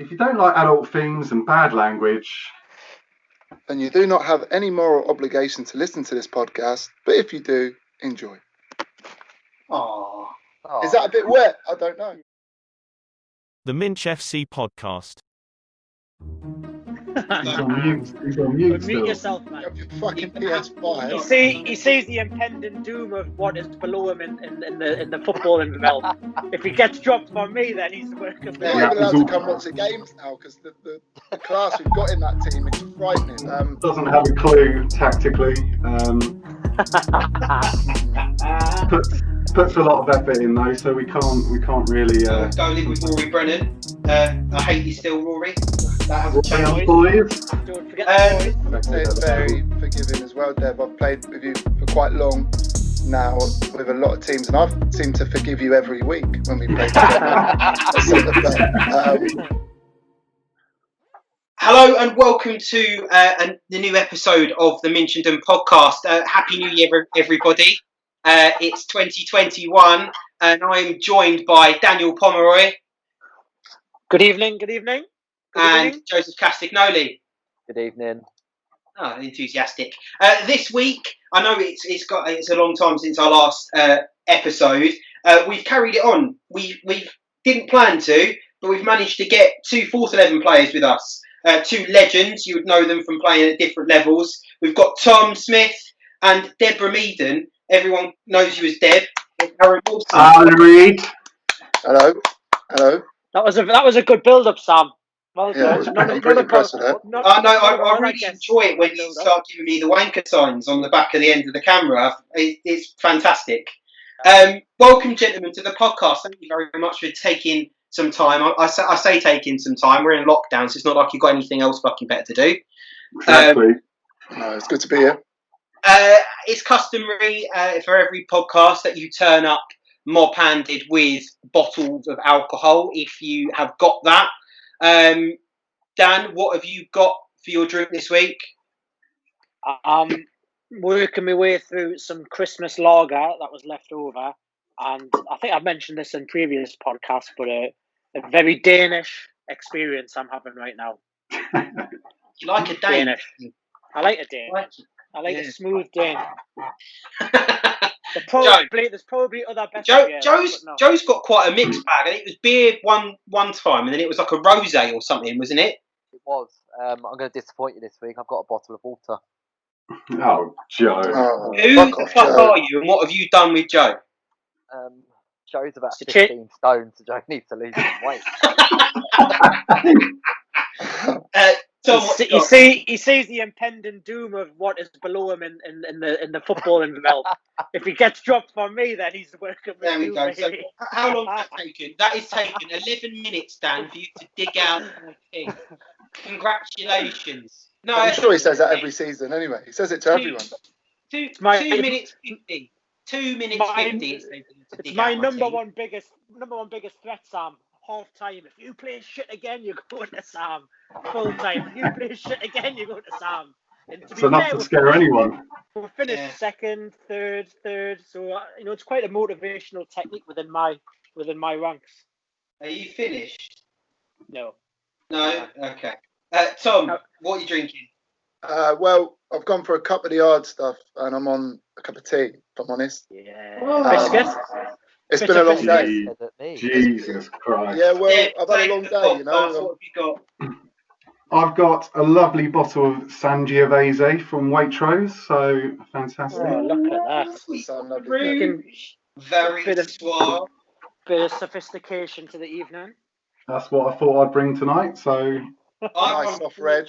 If you don't like adult themes and bad language, then you do not have any moral obligation to listen to this podcast, but if you do, enjoy. Aww. Is that a bit wet? I don't know. The Minch FC Podcast. he's on mute Mute still. yourself, You man. have your fucking PS5. He sees the impending doom of what is below him in the footballing realm. If he gets dropped from me, then he's working. They're not even allowed to come watch the games now because the class we've got in that team is frightening. Doesn't have a clue tactically. Puts a lot of effort in though, so we can't really. Go live with Rory Brennan. I hate you still, Rory. That hasn't changed. Boys. Don't forget the boys. It's very forgiving as well, Dev. I've played with you for quite long now with a lot of teams, and I've seemed to forgive you every week when we play together. Hello and welcome to the new episode of the Minch Podcast. Happy New Year, everybody. It's 2021 and I'm joined by Daniel Pomeroy. Good evening. Good evening. And Joseph Castignoli. Good evening. Oh, enthusiastic. This week, I know it's a long time since our last episode. We've carried it on. We didn't plan to, but we've managed to get two fourth 11 players with us. Two legends. You would know them from playing at different levels. We've got Tom Smith and Deborah Meaden. Everyone knows you as Deb. Aaron Wilson. Reed. Hello. That was a good build-up, Sam. Well Yeah, done. I'm pretty impressed with that. I really enjoy it when you start giving me the wanker signs on the back of the end of the camera. It's fantastic. Welcome, gentlemen, to the podcast. Thank you very much for taking some time. I say taking some time. We're in lockdown, so it's not like you've got anything else fucking better to do. Exactly. No, it's good to be here. It's customary for every podcast that you turn up mob-handed with bottles of alcohol if you have got that. Dan, what have you got for your drink this week? Working my way through some Christmas lager that was left over, and I think I've mentioned this in previous podcasts, but a very Danish experience I'm having right now. You like a Danish? I like a Dane. I like a smooth Dane. There's probably other better beers, Joe's got quite a mixed bag. I think it was beer one time, and then it was like a rosé or something, wasn't it? It was. I'm going to disappoint you this week. I've got a bottle of water. Oh, Joe. Who the fuck are you, and what have you done with Joe? Joe's about 15 stone, so Joe needs to lose some weight. Tom, he sees the impending doom of what is below him in the footballing realm. If he gets dropped from me, then he's working with There we you, go. baby. So, how long has that taken? That has taken 11 minutes, Dan, for you to dig out the thing. Congratulations. No, I'm sure he says that every season anyway. He says it to everyone. 2 minutes 50. 2 minutes 50. It's my number one biggest threat, Sam. Half time. If you play shit again, you're going to Sam. Full time. If you play shit again, you're going to Sam. It's enough to scare anyone. We'll finish second, third. So it's quite a motivational technique within my ranks. Are you finished? No. Okay. Tom, what are you drinking? Well, I've gone for a cup of the hard stuff, and I'm on a cup of tea. If I'm honest. Yeah. Biscuit. It's been a long day. Jesus Christ. Yeah, well, I've had a long day, you know. What have you got? I've got a lovely bottle of Sangiovese from Waitrose, so fantastic. Oh, look at that. Sound lovely. Very suave. Bit of sophistication to the evening. That's what I thought I'd bring tonight, so... Nice soft red.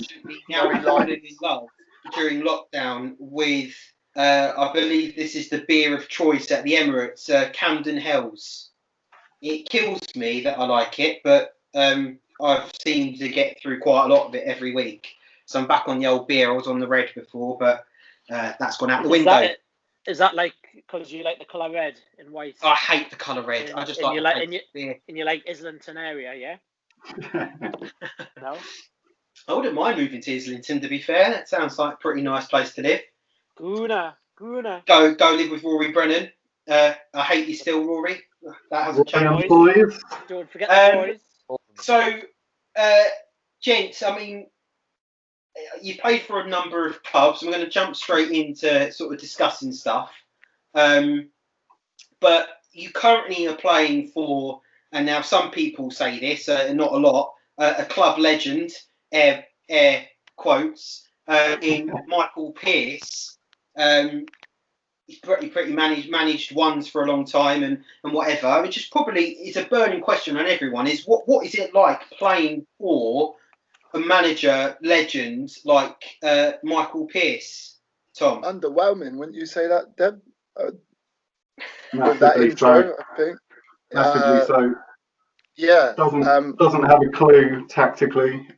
Now we've fallen in love during lockdown with... I believe this is the beer of choice at the Emirates, Camden Hells. It kills me that I like it, but I've seemed to get through quite a lot of it every week. So I'm back on the old beer. I was on the red before, but that's gone out the window. Is that like because you like the colour red and white? I hate the colour red. I just like beer. And you like Islington area, yeah? No? I wouldn't mind moving to Islington, to be fair. That sounds like a pretty nice place to live. Guna. Go live with Rory Brennan. I hate you still, Rory. That hasn't changed. Boys. Don't forget the boys. So Gents, I mean, you played for a number of clubs. We're going to jump straight into sort of discussing stuff. But you currently are playing for, and now some people say this, not a lot, a club legend, air quotes, in Michael Pearce. He's pretty managed ones for a long time and whatever. I mean, just probably it's a burning question on everyone is what is it like playing for a manager legend like Michael Pearce, Tom? Underwhelming, wouldn't you say that, Deb? With that Massively intro, so. I think. Massively so. Yeah. Doesn't have a clue tactically.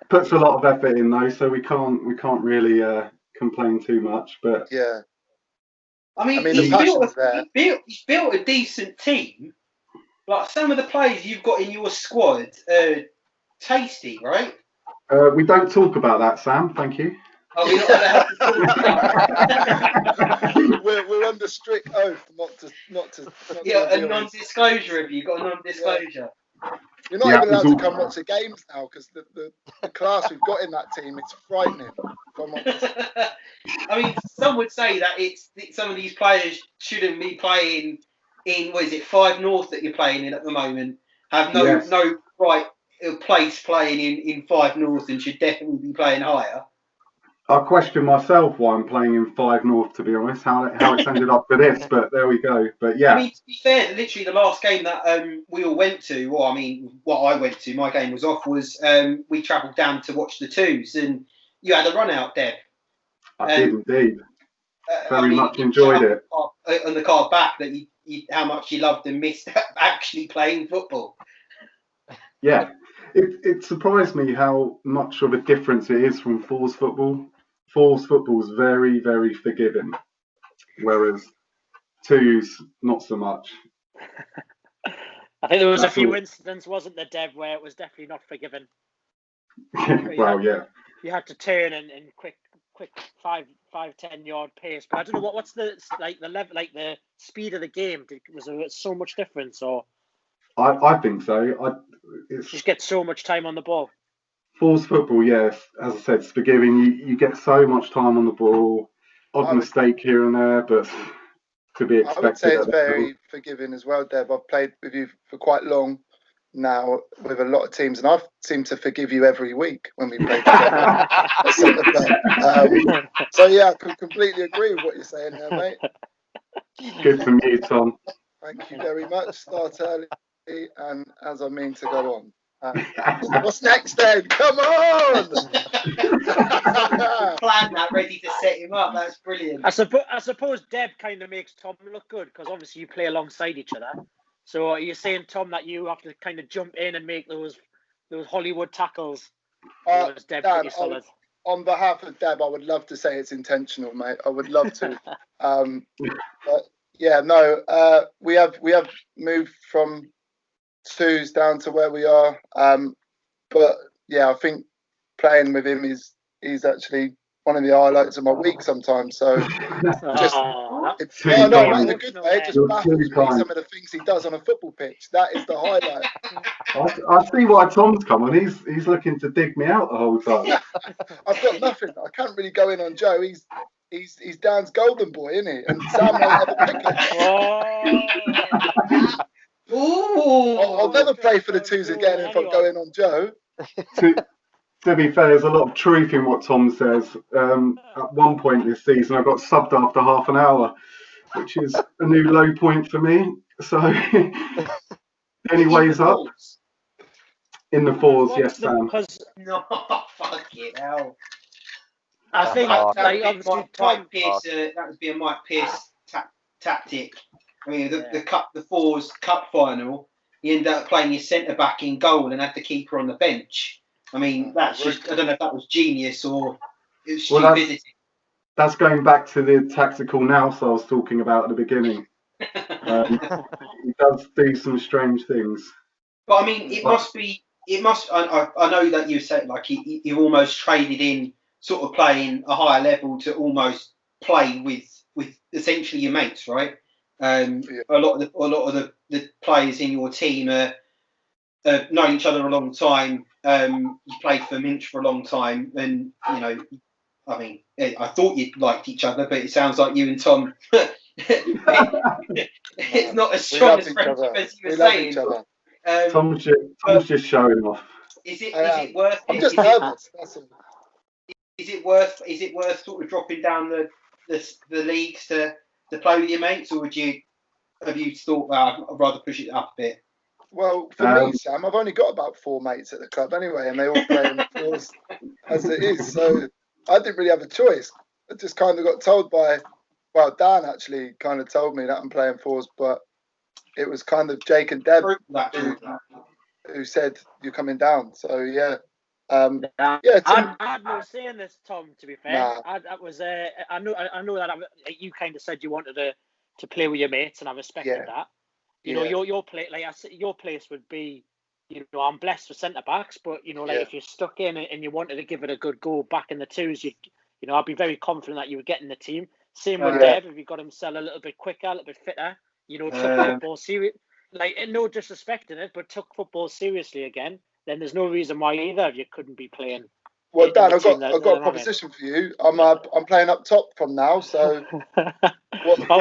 Puts a lot of effort in though, so we can't really complain too much. But yeah. I mean the passion's there. He's built a decent team. Like some of the players you've got in your squad, tasty, right? We don't talk about that, Sam. Thank you. Oh, we're not allowed to talk about it. we're under strict oath not to. Yeah, a non-disclosure. Have you got a non-disclosure? Yeah. You're not even allowed to come watch the games now because the class we've got in that team, it's frightening. I mean, some would say that some of these players shouldn't be playing in, what is it, 5 North that you're playing in at the moment? Have no right place playing in 5 North and should definitely be playing higher. I question myself why I'm playing in 5 North, to be honest, how it's ended up for this, but there we go. But yeah. I mean, to be fair, literally the last game that we all went to, or I mean, what I went to, my game was off, was we travelled down to watch the Twos, and you had a run out, Deb. I did indeed. Very much enjoyed it. On the card back, that you how much you loved and missed actually playing football. Yeah. It surprised me how much of a difference it is from Fours football. Fours football is very, very forgiving, whereas Twos, not so much. I think there was a few incidents, wasn't there, Deb, where it was definitely not forgiving. Well, yeah. You had to turn in quick 5-10 yard pace, but I don't know what's the level, like the speed of the game. Was there so much difference, or? I think so. It's just get so much time on the ball. Fours football, yes. As I said, it's forgiving. You get so much time on the ball. Odd mistake here and there, but to be expected. I would say it's very forgiving as well, Deb. I've played with you for quite long now with a lot of teams, and I've seemed to forgive you every week when we play together. So yeah, I can completely agree with what you're saying there, mate. Good from you, Tom. Thank you very much. Start early, and as I mean to go on. What's next then? Come on! Plan that, ready to set him up. That's brilliant. I suppose Deb kind of makes Tom look good because obviously you play alongside each other. So are you saying, Tom, that you have to kind of jump in and make those Hollywood tackles? Deb pretty solid? On behalf of Deb, I would love to say it's intentional, mate. I would love to. But yeah, no. We have moved from Twos down to where we are. But yeah, I think playing with him is actually one of the highlights of my week sometimes. So just not in a good way. It just baffles me some of the things he does on a football pitch. That is the highlight. I see why Tom's come on. He's looking to dig me out the whole time. I've got nothing. I can't really go in on Joe. He's Dan's golden boy, isn't he? And Sam won't ever pick it. I'll never play for the Twos again if I'm going on Joe. To be fair, there's a lot of truth in what Tom says. At one point this season, I got subbed after half an hour, which is a new low point for me. So, anyways, up in the Fours, yes, Sam. No, fucking hell. I think that would be a Mike Pearce tactic. I mean, the Fours Cup final, you end up playing your centre back in goal and had the keeper on the bench. I mean, that's just, I don't know if that was genius or it was stupidity. That's going back to the tactical nous I was talking about at the beginning. He does do some strange things. But I mean, it must. I know that you said like you've almost traded in sort of playing a higher level to almost play with essentially your mates, right? A lot of the players in your team are known each other a long time. You played for Minch for a long time, and you know, I mean, I thought you liked each other, but it sounds like you and Tom. It's not as strong as friendship as you were saying. Tom's just showing off. Is it worth it? I'm just nervous. That's all. Is it worth sort of dropping down the leagues to play with your mates, or have you thought, well, I'd rather push it up a bit? Well, for me, Sam, I've only got about 4 mates at the club anyway, and they all play in the fours as it is. So I didn't really have a choice. I just kind of got told Dan actually kind of told me that I'm playing fours, but it was kind of Jake and Deb who said you're coming down. So yeah. I had no say in this, Tom. To be fair, Nah. I know that you kind of said you wanted to play with your mates, and I respected that. You know, your place would be, you know, I'm blessed for centre backs, but you know, like if you're stuck in and you wanted to give it a good go back in the twos, you know, I'd be very confident that you would get in the team. Same with Dev, if he got himself a little bit quicker, a little bit fitter, you know, took football serious, like no disrespect in it, but took football seriously again. Then there's no reason why either of you couldn't be playing. Well, Dan, I've got a proposition for you. I'm playing up top from now, so. That's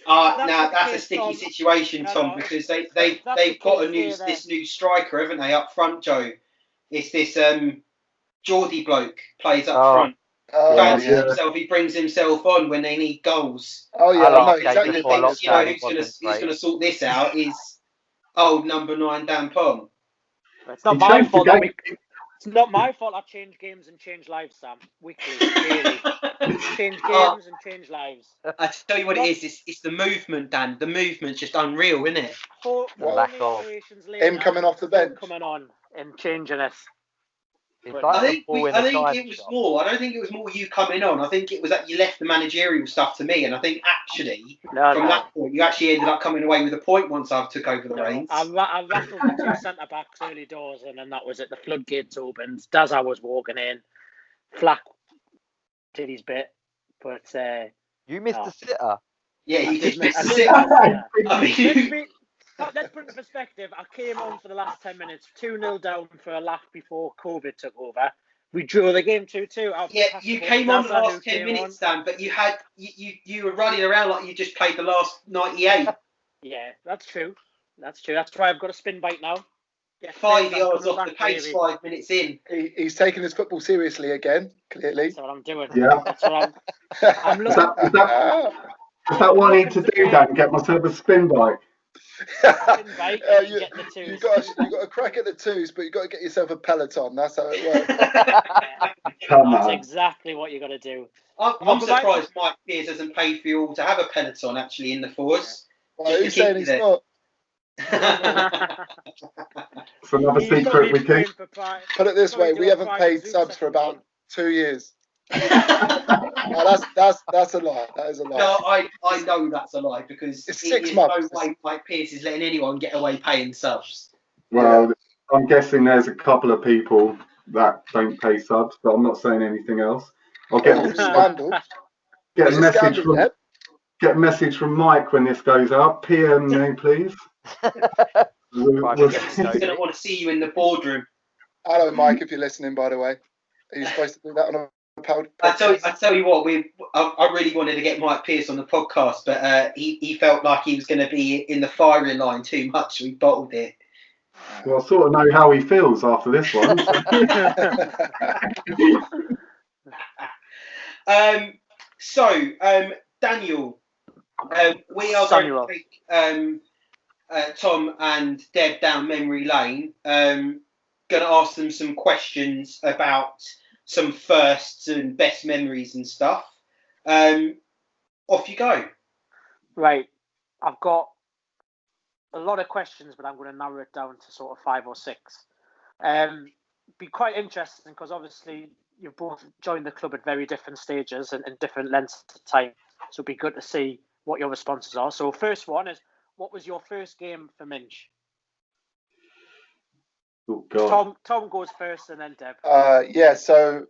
a sticky situation, Tom, because they've got this new striker, haven't they, up front, Joe? It's this Geordie bloke plays up front. He brings himself on when they need goals. Oh yeah, I know exactly. Who's going to sort this out is old number 9 Dan Pong. It's not my fault. It's not my fault. I change games and change lives, Sam. Weekly, daily. Change games and change lives. I tell you what it is. It's the movement, Dan. The movement's just unreal, isn't it? Him coming off the bench, coming on and changing it. I think it was more. I don't think it was more you coming on. I think it was that you left the managerial stuff to me, and I think actually from that point you actually ended up coming away with a point once I took over the reins. I rattled the 2 centre backs early doors, and then that was it. The floodgates opened. As I was walking in, Flack did his bit, but you missed the sitter. Yeah, you did miss the sitter. Let's put it in perspective. I came on for the last 10 minutes, 2-0 down for a laugh before COVID took over. We drew the game 2-2. Yeah, you came on the last 10 minutes, Dan, but you were running around like you just played the last 98. Yeah, that's true. That's why I've got a spin bite now. 5 yards off the pace, 5 minutes in. He's taking his football seriously again, clearly. That's what I'm doing. Yeah. That's what I'm looking Is that what I need to do, Dan? Get myself a spin bike? You got a crack at the twos, but you got to get yourself a Peloton. That's how it works. That's exactly what you got to do. I'm surprised Mike Pearce hasn't paid for you all to have a Peloton actually in the force. Well, who's saying he's not? It's another secret we keep. Put it this way: we haven't paid subs for about 2 years. No, that's a lie. That is a lie. No, I know that's a lie because it's 6 months. No way Mike Pearce is letting anyone get away paying subs. Well, I'm guessing there's a couple of people that don't pay subs, but I'm not saying anything else. I'll get a message from Mike when this goes up. PM me, please. We're going to want to see you in the boardroom. Hello, Mike, if you're listening, by the way. Are you supposed to do that on a podcast? I tell you what, I really wanted to get Mike Pearce on the podcast, but he felt like he was going to be in the firing line too much, so he bottled it. Well, I sort of know how he feels after this one. Daniel, we are going to take Tom and Deb down memory lane. Going to ask them some questions about some firsts and best memories and stuff. Off you go. Right. I've got a lot of questions, but I'm going to narrow it down to sort of 5 or 6. Be quite interesting because obviously you've both joined the club at very different stages and different lengths of time. So it'd be good to see what your responses are. So first one is, what was your first game for Minch? Oh, God. Tom goes first and then Deb. So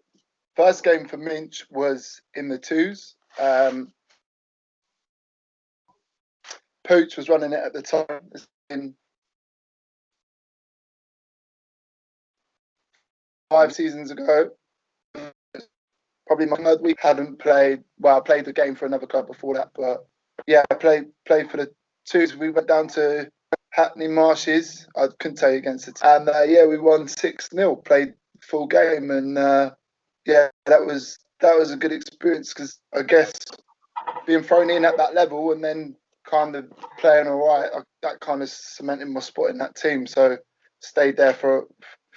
first game for Minch was in the twos. Pooch was running it at the time. It's been 5 seasons ago. Probably we hadn't played. Well, I played the game for another club before that, but yeah, I played for the twos. We went down to Hackney Marshes. I couldn't tell you against it, and we won 6-0. Played full game, and that was a good experience because I guess being thrown in at that level and then kind of playing all right, that kind of cemented my spot in that team. So stayed there for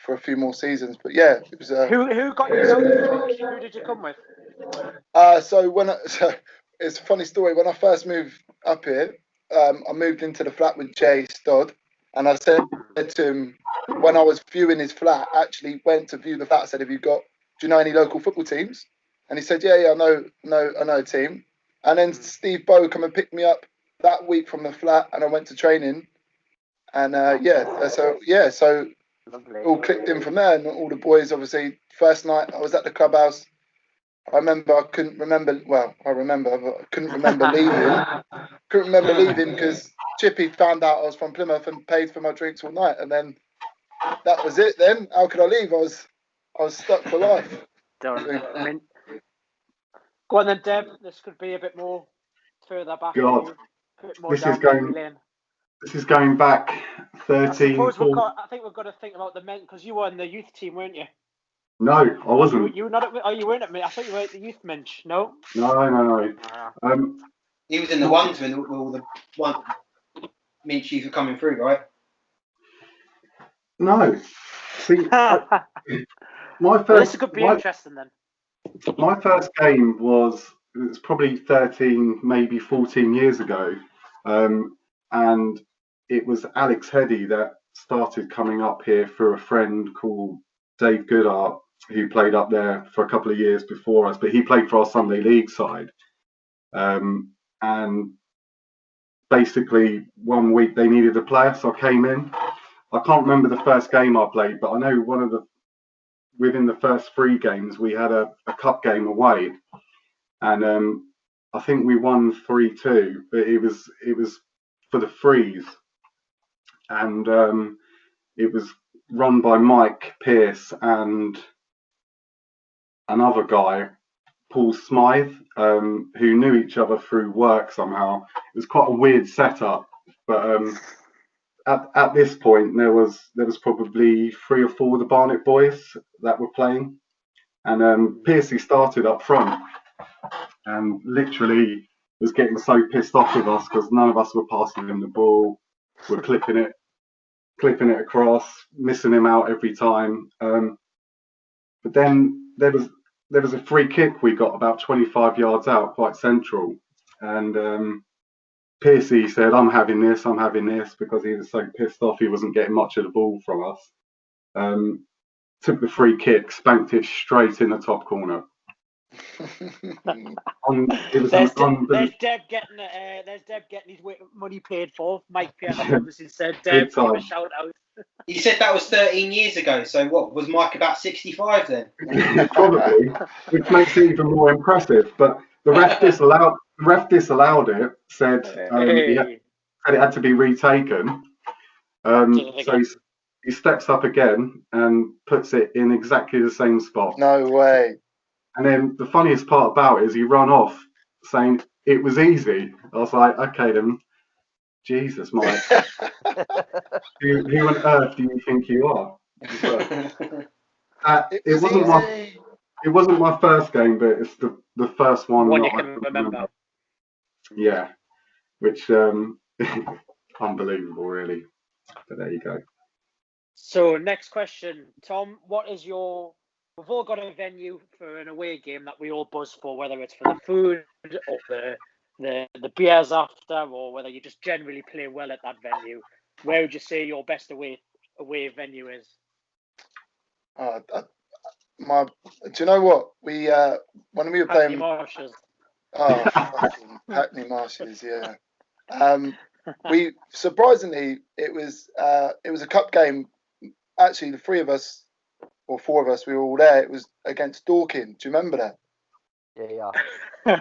a few more seasons. But yeah, it was. Who got you out? Who did you come with? So it's a funny story. When I first moved up here, I moved into the flat with Jay Stodd, and I said to him when I was viewing his flat, actually went to view the flat. I said, do you know any local football teams? And he said, yeah, I know a team. And then Steve Bow come and picked me up that week from the flat, and I went to training. And so all clicked in from there, and all the boys, obviously, first night I was at the clubhouse. I remember I couldn't remember leaving. Couldn't remember leaving because Chippy found out I was from Plymouth and paid for my drinks all night, and then that was it. Then how could I leave? I was stuck for life. Go on then, Deb. This could be a bit more further back. God, this is going back 13. I think we've got to think about the men because you were in the youth team, weren't you? No, I wasn't. You were not. You weren't at me. I thought you were at the youth Minch. No. No. He was in the ones when all the one Minch youth were coming through, right? No. See, this could be interesting then. My first game was probably 13, maybe 14 years ago, and it was Alex Heady that started coming up here through a friend called Dave Goodart, who played up there for a couple of years before us, but he played for our Sunday League side. And basically, one week they needed a player, so I came in. I can't remember the first game I played, but I know within the first 3 games, we had a cup game away, and I think we won 3-2, but it was for the freeze, and it was run by Mike Pearce and another guy, Paul Smythe, who knew each other through work somehow. It was quite a weird setup, but at this point there was probably 3 or 4 of the Barnet boys that were playing, and Piercy started up front and literally was getting so pissed off with us because none of us were passing him the ball. We're clipping it across, missing him out every time. But then there was a free kick we got about 25 yards out, quite central, and Piercy said, I'm having this, because he was so pissed off he wasn't getting much of the ball from us. Took the free kick, spanked it straight in the top corner. There's Deb getting his money paid for. Mike Pierce obviously said, Deb, give a shout out. You said that was 13 years ago, so what, was Mike about 65 then? Probably, which makes it even more impressive, but the ref disallowed it, said it had to be retaken. So he steps up again and puts it in exactly the same spot. No way. And then the funniest part about it is he ran off saying it was easy. I was like, okay then, Jesus, Mike. who on earth do you think you are? It wasn't my first game, but it's the first one you can remember. Yeah, which unbelievable, really. But there you go. So next question, Tom. We've all got a venue for an away game that we all buzz for, whether it's for the food or the beers after, or whether you just generally play well at that venue. Where would you say your best away venue is? Do you know what when we were playing? Hackney Marshes. Hackney Marshes, yeah. We surprisingly it was a cup game. Actually, the 3 of us or 4 of us, we were all there. It was against Dorking. Do you remember that? Yeah. Do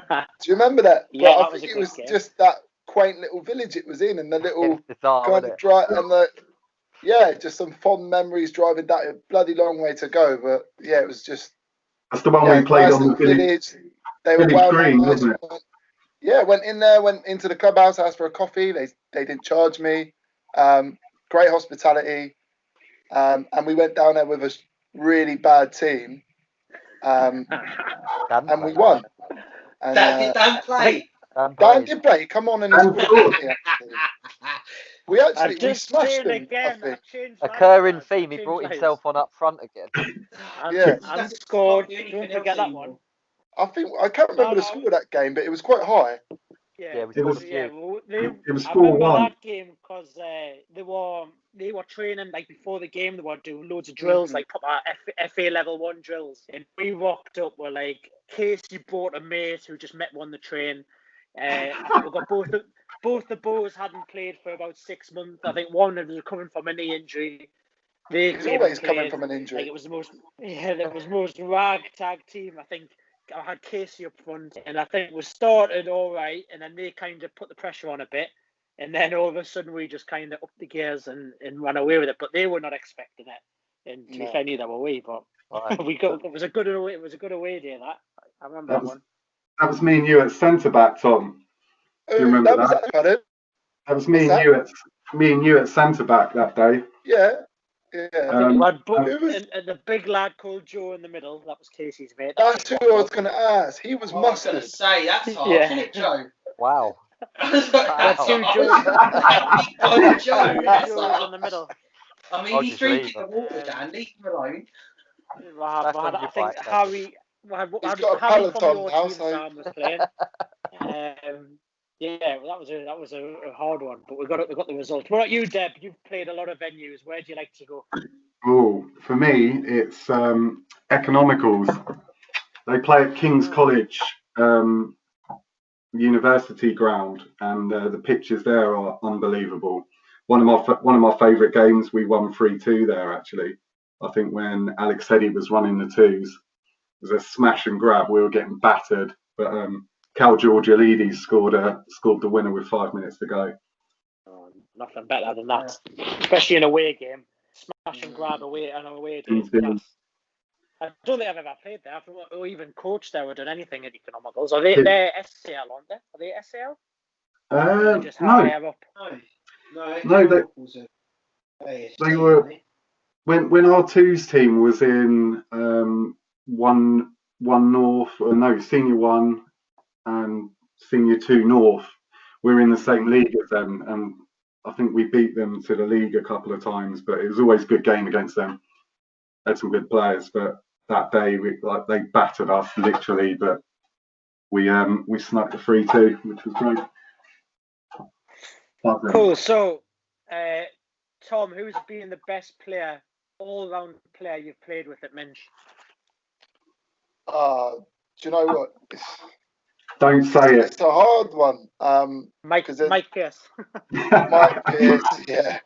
you remember that? Yeah, I think it was just that quaint little village it was in, and the little bizarre, kind of drive, and just some fond memories driving that. A bloody long way to go, but yeah, it was just. That's the one we played on the village. They were village green, wasn't it? Yeah, went into the clubhouse, asked for a coffee. They didn't charge me. Great hospitality, and we went down there with a really bad team, and we won. And, Dan play. Dan did play. Come on, and he scored. We smashed them again. Occurring theme. He brought himself on up front again. And scored. Don't forget that one. I can't remember the score of that game, but it was quite high. It was 4-1. I remember that game because they were training like before the game. They were doing loads of drills, like proper FA level 1 drills. And we rocked up. We're like, Casey brought a mate who just met me on the train. I think we got both the boys hadn't played for about 6 months. I think one was recovering from a knee injury. He's always coming from an injury. Like it was the most ragtag team. I think I had Casey up front, and I think we started all right, and then they kind of put the pressure on a bit, and then all of a sudden we just kind of upped the gears and ran away with it. But they were not expecting it, and to be fair, neither were we. But it was a good away day. That I remember that one. That was me and you at centre back, Tom. Do you remember that? That was me and you at centre back that day. Yeah. And the big lad called Joe in the middle. That was Casey's mate. That's who I was going to ask. He was mustard. I was going to say, that's hard, isn't it, Joe? Wow. That's two Joes. Joe. Joe's in the middle. I mean, he's drinking the water, Dan. Leave him alone. I think Harry from your team was playing. That was a hard one, but we got the result. What about you, Deb? You've played a lot of venues. Where do you like to go? Oh, for me, it's economicals. They play at King's College University ground, and the pitches there are unbelievable. One of my favourite games, we won 3-2 there. Actually, I think when Alex Heady was running the twos, it was a smash and grab. We were getting battered, but Cal Georgialides scored the winner with 5 minutes to go. Oh, nothing better than that, especially in a away game. Smash and grab away and away game. I don't think I've ever played there, or even coached there or done anything at economicals. Are they're SAL, aren't they? Are they SAL? Just higher up. No, they were when our twos team was in one North, Senior 1 and Senior 2 North. We're in the same league as them, and I think we beat them to the league a couple of times. But it was always a good game against them. Had some good players, but that day they battered us literally. But we snuck the 3-2, which was great. Cool. So, Tom, who's been the best player, all-round player you've played with at Minch? Do you know what? Don't say it. It's a hard one. Mike Pierce. Mike Pierce, yeah.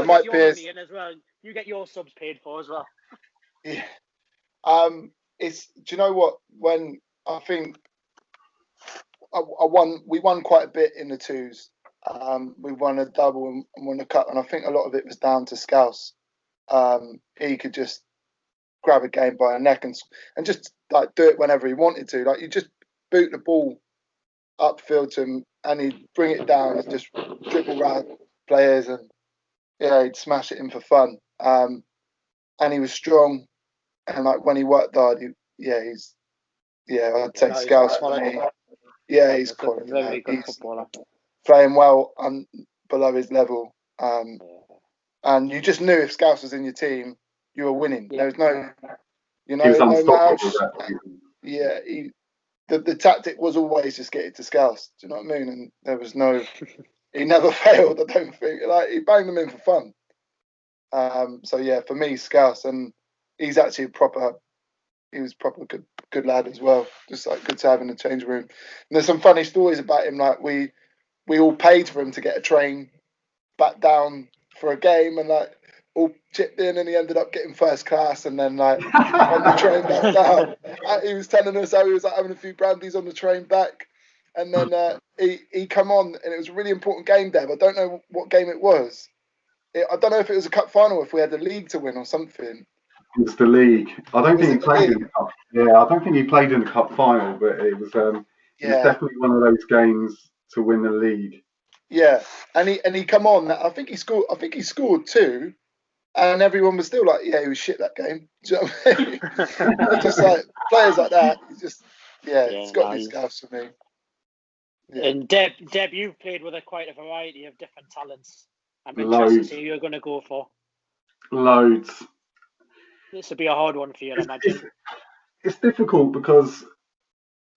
Mike Pierce in as well. You get your subs paid for as well. Yeah. Do you know what? When I think we won quite a bit in the twos. We won a double and won a cup, and I think a lot of it was down to Scouse. He could just grab a game by a neck and just like do it whenever he wanted to. Like you just boot the ball upfield to him, and he'd bring it down and just dribble around players, and he'd smash it in for fun. And he was strong, and like when he worked hard, I'd say Scouse for me. Yeah, he's quality. Very good footballer. Playing well below his level, and you just knew if Scouse was in your team, you were winning. There was no, no matter. Yeah, the tactic was always just get it to Scouse. Do you know what I mean? And there was no, he never failed. I don't think. Like he banged them in for fun. So yeah, for me, Scouse, and he's actually he was proper good lad as well. Just like good to have in the change room. And there's some funny stories about him. Like we all paid for him to get a train back down for a game, and like all chipped in, and he ended up getting first class, and then like on the train back down, he was telling us how he was like having a few brandies on the train back, And then he come on, and it was a really important game, Deb. I don't know what game it was. I don't know if it was a cup final, if we had the league to win or something. It was the league. I don't think he played in the cup. Yeah, I don't think he played in the cup final, but it was definitely one of those games to win the league. Yeah, and he come on. I think he scored 2, and everyone was still like, yeah, he was shit that game. Do you know what I mean? Just like players like that, it's got these guys for me. Yeah. And Deb, you've played with quite a variety of different talents. I'm interested to see who you're going to go for. Loads. This will be a hard one for you, I imagine. It's difficult because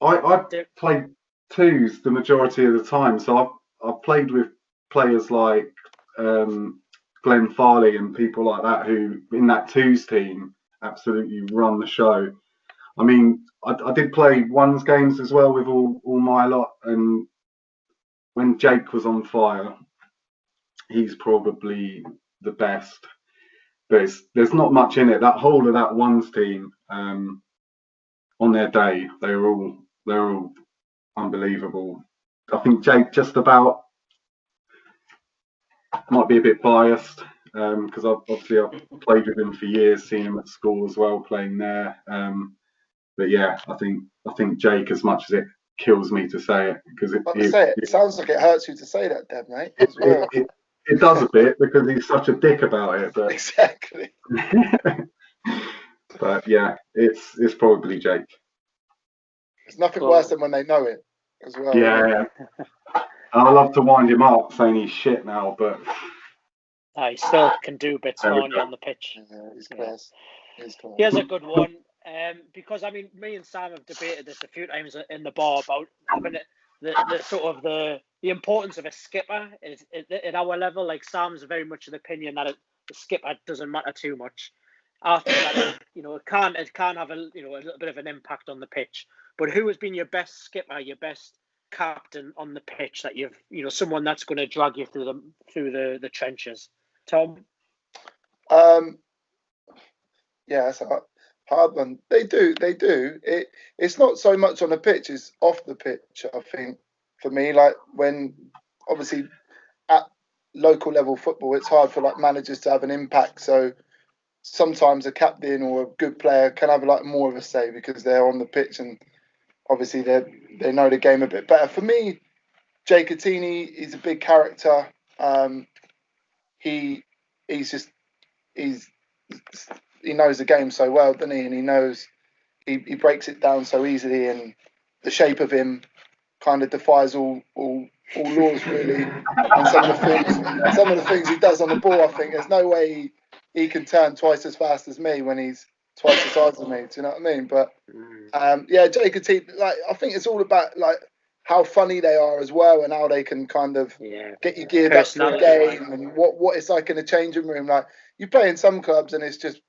I played twos the majority of the time. So I've played with players like Glenn Farley and people like that who, in that twos team, absolutely run the show. I mean, I did play ones games as well with all my lot. And when Jake was on fire, he's probably the best. But there's not much in it. That whole of that ones team, on their day, they're all unbelievable. I think Jake just about might be a bit biased because I've played with him for years, seen him at school as well, playing there. But yeah, I think Jake, as much as it kills me to say it, because it sounds like it hurts you to say that, Deb, mate. As well. It does a bit because he's such a dick about it. But exactly. But yeah, it's probably Jake. There's nothing worse than when they know it as well. Yeah. I love to wind him up saying he's shit now, but he still can do bits on the pitch. Yeah, he's class. Here's a good one. Because I mean, me and Sam have debated this a few times in the bar about having the sort of the importance of a skipper at our level. Like, Sam's very much of the opinion that the skipper doesn't matter too much. I think that it can have a little bit of an impact on the pitch. But who has been your best skipper, your best captain on the pitch that you've someone that's going to drag you through the trenches? Tom? Yeah, it's a hard one. They do. It's not so much on the pitch, it's off the pitch, I think, for me. Like, when obviously at local level football, it's hard for like managers to have an impact. So sometimes a captain or a good player can have like more of a say because they're on the pitch and obviously they know the game a bit better. For me, Jay Coutinho is a big character. He knows the game so well, doesn't he? And he knows he breaks it down so easily, and the shape of him kind of defies all laws, really. And some of the things he does on the ball, I think there's no way he can turn twice as fast as me when he's twice the size of me. Do you know what I mean? But Jay Coutinho, like, I think it's all about like how funny they are as well, and how they can kind of get you geared up for a game, and what it's like in a changing room. Like, you play in some clubs and it's just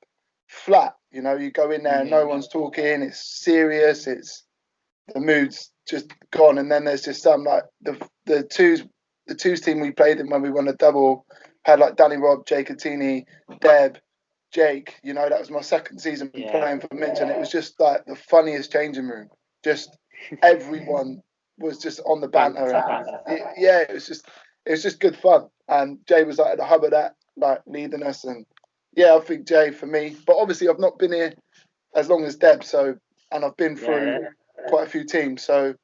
flat, you go in there and no one's talking, it's serious, the mood's just gone. And then there's just some, like the twos team we played in when we won a double had like Danny Robb, Jay Coutinho, Deb, Jake, that was my second season playing for Minch, and it was just like the funniest changing room. Just everyone was just on the banter. It was just good fun, and Jay was like at the hub of that, like leading us. And I think Jay for me. But obviously I've not been here as long as Deb, and I've been through quite a few teams. So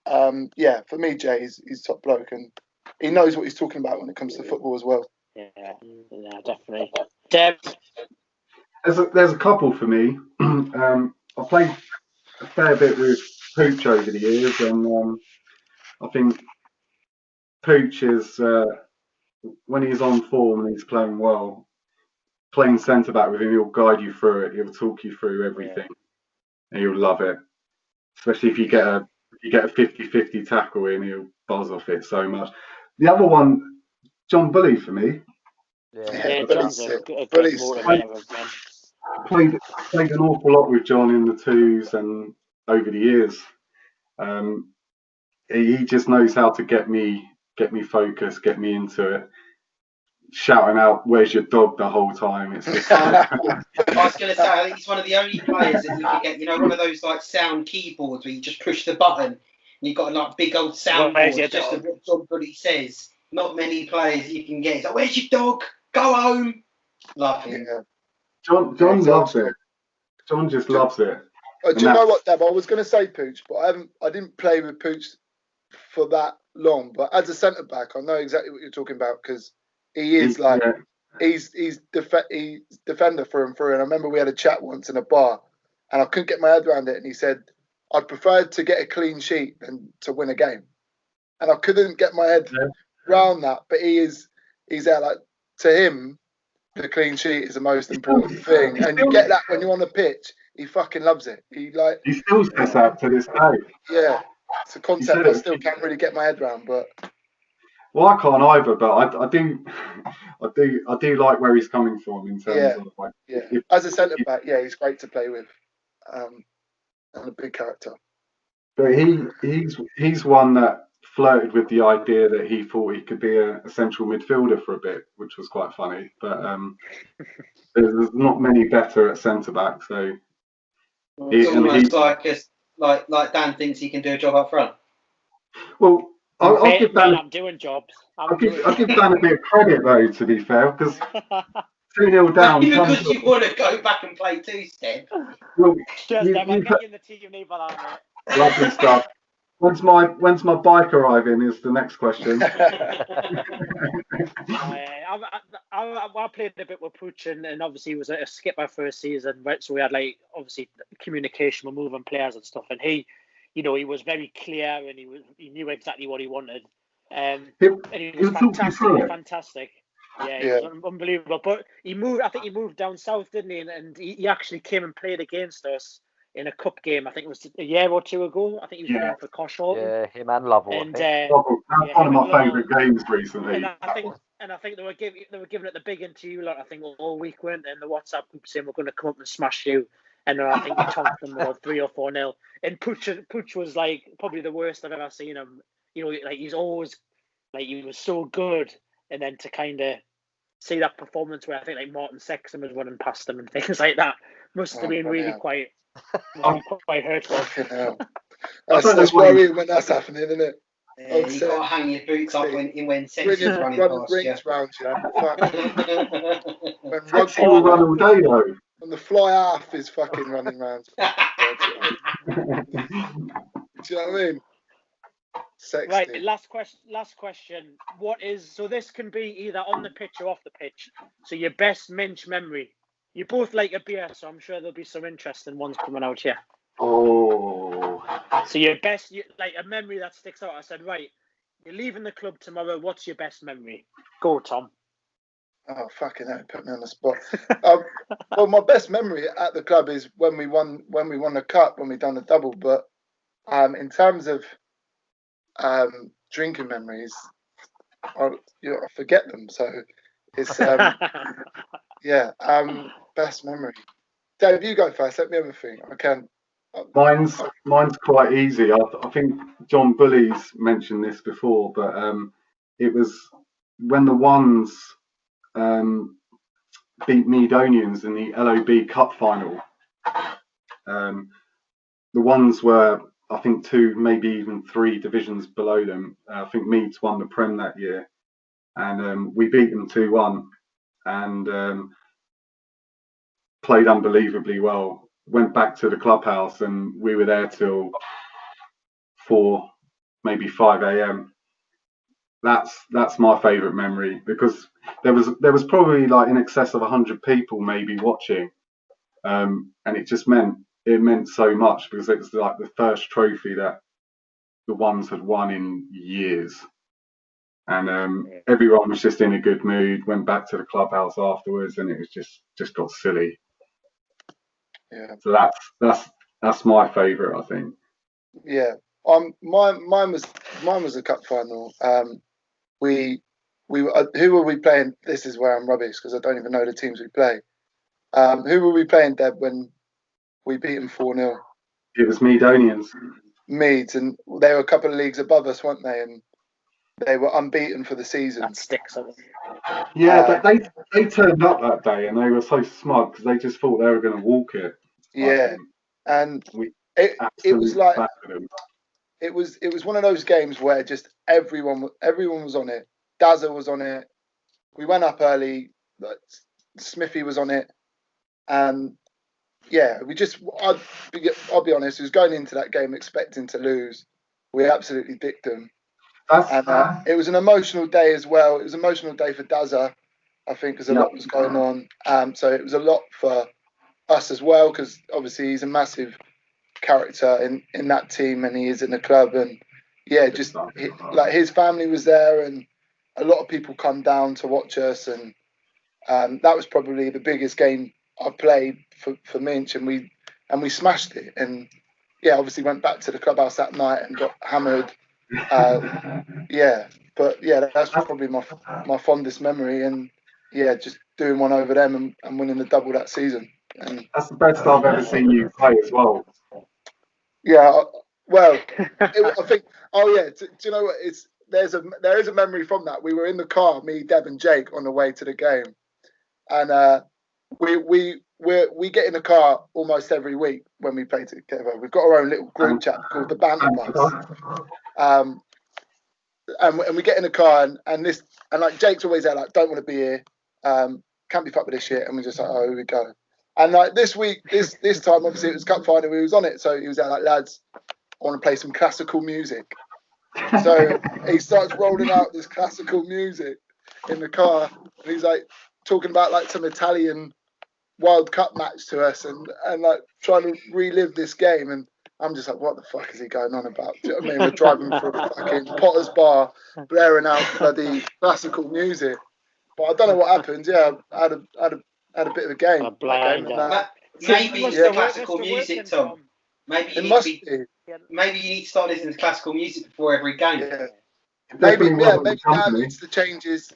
for me, Jay he's top bloke, and he knows what he's talking about when it comes to football as well. Yeah, definitely. Deb? There's a couple for me. I played a fair bit with Pooch over the years, and I think Pooch is, when he's on form and he's playing well, playing centre back with him, he'll guide you through it. He'll talk you through everything, and you'll love it. Especially if you get a 50-50 tackle in, he'll buzz off it so much. The other one, John Bully for me. John's a good motivator. Played an awful lot with John in the twos and over the years. He just knows how to get me focused, get me into it. Shouting out, "Where's your dog?" the whole time. It's just I was going to say, I think he's one of the only players that you can get, one of those like sound keyboards where you just push the button you've got a like big old Where's soundboard your just of dog? what John Bully says. Not many players you can get. He's like, "Where's your dog? Go home." Love him. Yeah. John Yeah, loves it. John just loves it. Do you know what, Deb? I was going to say Pooch, but I didn't play with Pooch for that long. But as a centre back, I know exactly what you're talking about because he is like he's defender through and through. And I remember we had a chat once in a bar, and I couldn't get my head around it. And he said, "I'd prefer to get a clean sheet than to win a game." And I couldn't get my head around that. But he's there. Like, to him, the clean sheet is the most important thing, and you get that when you're on the pitch. He fucking loves it. He still says that to this day. Yeah, it's a concept I still can't really get my head around. But well, I can't either. But I do like where he's coming from in terms of like. Yeah. As a centre back, he's great to play with, and a big character. But he's one that flirted with the idea that he thought he could be a central midfielder for a bit, which was quite funny. But there's not many better at centre back, so. It's almost like Dan thinks he can do a job up front. Well, I'll give Dan. I'm doing jobs. I'll give Dan a bit of credit though, to be fair, because 2-0 down. Because you want to go back and play two-step. Well, I'll get you in the team for that, mate. Lovely stuff. When's my bike arriving? Is the next question. I played a bit with Pooch, and obviously he was a skipper for a season, right? So we had like obviously communication with moving players and stuff, and he was very clear, and he knew exactly what he wanted, and he was fantastic. Yeah, he was unbelievable. But I think he moved down south, didn't he? And he actually came and played against us in a cup game. I think it was a year or two ago. I think he was playing for Coshaw. Yeah, him and Lovell. And that's one of my favourite games recently. And I think they were giving it the big interview, like I think all week, weren't they, in the WhatsApp group saying we're going to come up and smash you. And then I think we tonked them about 3 or 4-0. And Pooch was like probably the worst I've ever seen him. Like he's always like he was so good, and then to kind of see that performance where I think like Martin Sexton was running past him and things like that must have been really quite hurtful. That's worrying when that's happening, isn't it? Yeah, you got to hang your boots up when Sexton's running past you. Round you. When Rugby will run all day though. When the fly half is fucking running round. Do you know what I mean? Sexy. Right, last question. So this can be either on the pitch or off the pitch. So your best Minch memory. You both like a beer, so I'm sure there'll be some interesting ones coming out here. Oh. So your best, like a memory that sticks out. I said, right, you're leaving the club tomorrow. What's your best memory? Go, Tom. Oh, fucking hell, put me on the spot. Well, my best memory at the club is when we won the cup, when we done the double. But in terms of drinking memories, I forget them. So it's best memory. Dave, you go first. Let me have a think. I can. Mine's quite easy. I think John Bully's mentioned this before, but it was when the Ones beat Meadonians in the LOB Cup final. The Ones were, I think, 2, maybe even 3 divisions below them. I think Meads won the Prem that year, and we beat them 2-1, and played unbelievably well. Went back to the clubhouse, and we were there till 4, maybe 5 a.m. That's my favourite memory, because there was probably like in excess of 100 people maybe watching, and it meant so much, because it was like the first trophy that the Ones had won in years, and everyone was just in a good mood. Went back to the clubhouse afterwards, and it was just got silly. Yeah. So that's my favourite, I think. Yeah. Mine was a cup final. We who were we playing? This is where I'm rubbish because I don't even know the teams we play. Who were we playing, Deb, when we beat them 4-0? It was Meadonians. Meads, and they were a couple of leagues above us, weren't they? And they were unbeaten for the season. That sticks. Yeah, but they turned up that day, and they were so smug because they just thought they were going to walk it. Yeah, and it was like it was one of those games where just everyone was on it. Dazza was on it. We went up early. Smithy was on it, and yeah, I'll be honest. We was going into that game expecting to lose. We absolutely dicked them. It was an emotional day as well. It was an emotional day for Dazza, I think, because a lot was going on. So it was a lot for us as well, because obviously he's a massive character in that team, and he is in the club. And yeah, just like his family was there, and a lot of people come down to watch us. And that was probably the biggest game I played for Minch, and we smashed it. And yeah, obviously went back to the clubhouse that night and got hammered. But yeah, that's probably my fondest memory, and yeah, just doing one over them and winning the double that season. And that's the best I've ever seen you play as well. Yeah, well, I think. Oh yeah, do you know what? There is a memory from that. We were in the car, me, Deb, and Jake, on the way to the game, and we get in the car almost every week when we play together. We've got our own little group chat called the Banter Bus. And we get in the car and like Jake's always there, like, don't want to be here, can't be fucked with this shit, and we're just like, oh, here we go. And like this week, this time, obviously it was cup final, we was on it, so he was there like, lads, I want to play some classical music. So he starts rolling out this classical music in the car, and he's like talking about like some Italian World Cup match to us, and like trying to relive this game, and I'm just like, what the fuck is he going on about? Do you know what I mean? We're driving through fucking Potter's Bar, blaring out bloody classical music. But I don't know what happened. Yeah, I had a bit of a game. Maybe it's the classical music, Tom. Maybe you need to start listening to classical music before every game. Yeah. Maybe that needs to change his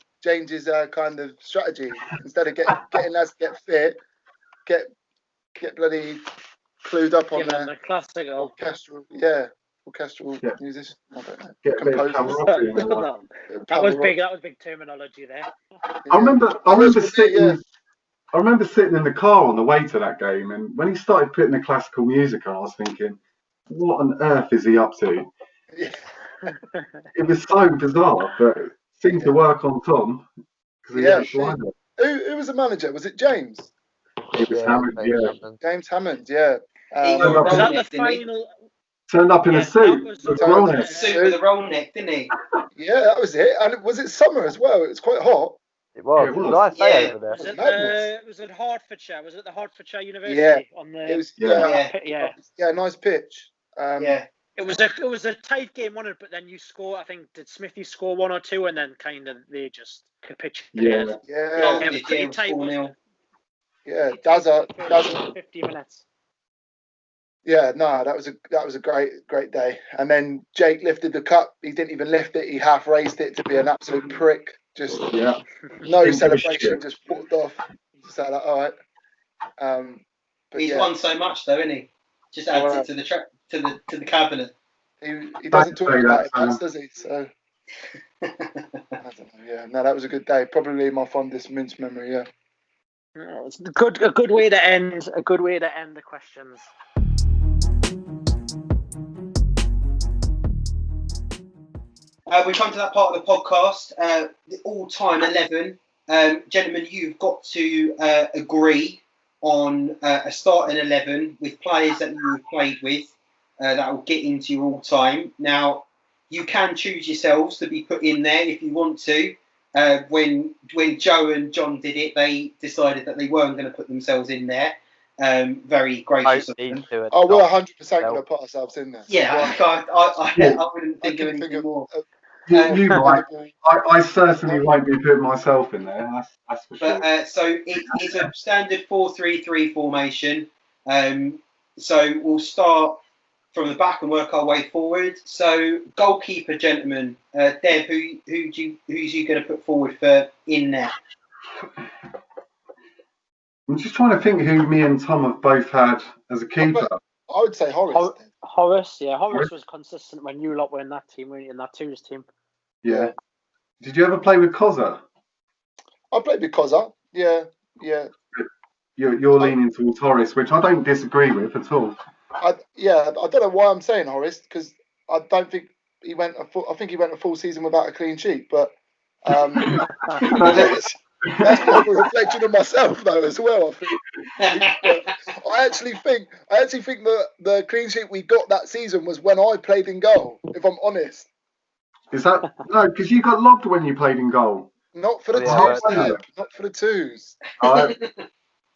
kind of strategy. Instead of getting us to get fit, get bloody clued up on the classical orchestral musician. I don't know. That was big terminology there. I remember sitting in the car on the way to that game, and when he started putting the classical music on, I was thinking, what on earth is he up to? Yeah. It was so bizarre, but it seemed to work on Tom. Who was the manager? Was it James? It was Hammond, James Hammond, yeah. Was that the final? Turned up in a suit with a roll neck. With a roll neck, didn't he? Yeah, that was it. And was it summer as well? It was quite hot. It was. It was nice day over there. Was it Hertfordshire? Was it the Hertfordshire University? Yeah. It was. Yeah, nice pitch. It was a tight game, wasn't it? But then you score. I think did Smithy score 1 or 2, and then kind of they just capitulated. Yeah. It was pretty tight. Yeah, Dazza. 50 minutes. Yeah, no, that was a great day. And then Jake lifted the cup. He didn't even lift it. He half raised it to be an absolute prick. Just no celebration. Just walked off. Just like, all right. But he's won so much though, isn't he? Just adds it to the cabinet. He doesn't talk about it much, does he? So I don't know. Yeah, no, that was a good day. Probably my fondest Minch memory. Yeah. It's a good way to end. A good way to end the questions. We come to that part of the podcast, the all-time 11. Gentlemen, you've got to agree on a starting 11 with players that you've played with that will get into your all-time. Now, you can choose yourselves to be put in there if you want to. When Joe and John did it, they decided that they weren't going to put themselves in there. Very gracious of them. We're 100% going to put ourselves in there. Yeah, I wouldn't think of anything more. You might. I certainly won't be putting myself in there. That's for sure. So it's a standard 4-3-3 formation. So we'll start from the back and work our way forward. So goalkeeper, gentlemen. Deb, who's you going to put forward for in there? I'm just trying to think who me and Tom have both had as a keeper. I would say Horace. Horace was consistent when you lot were in that team, weren't you, in that twos team? Yeah. Did you ever play with Cozza? I played with Cozza. Yeah. You're leaning towards Horace, which I don't disagree with at all. I don't know why I'm saying Horace, because I don't think he went I think he went a full season without a clean sheet, but that's more of a reflection of myself though as well. I actually think the clean sheet we got that season was when I played in goal. If I'm honest, Is that no? Because you got lobbed when you played in goal. not for the Yeah, twos, Deb, not for the twos.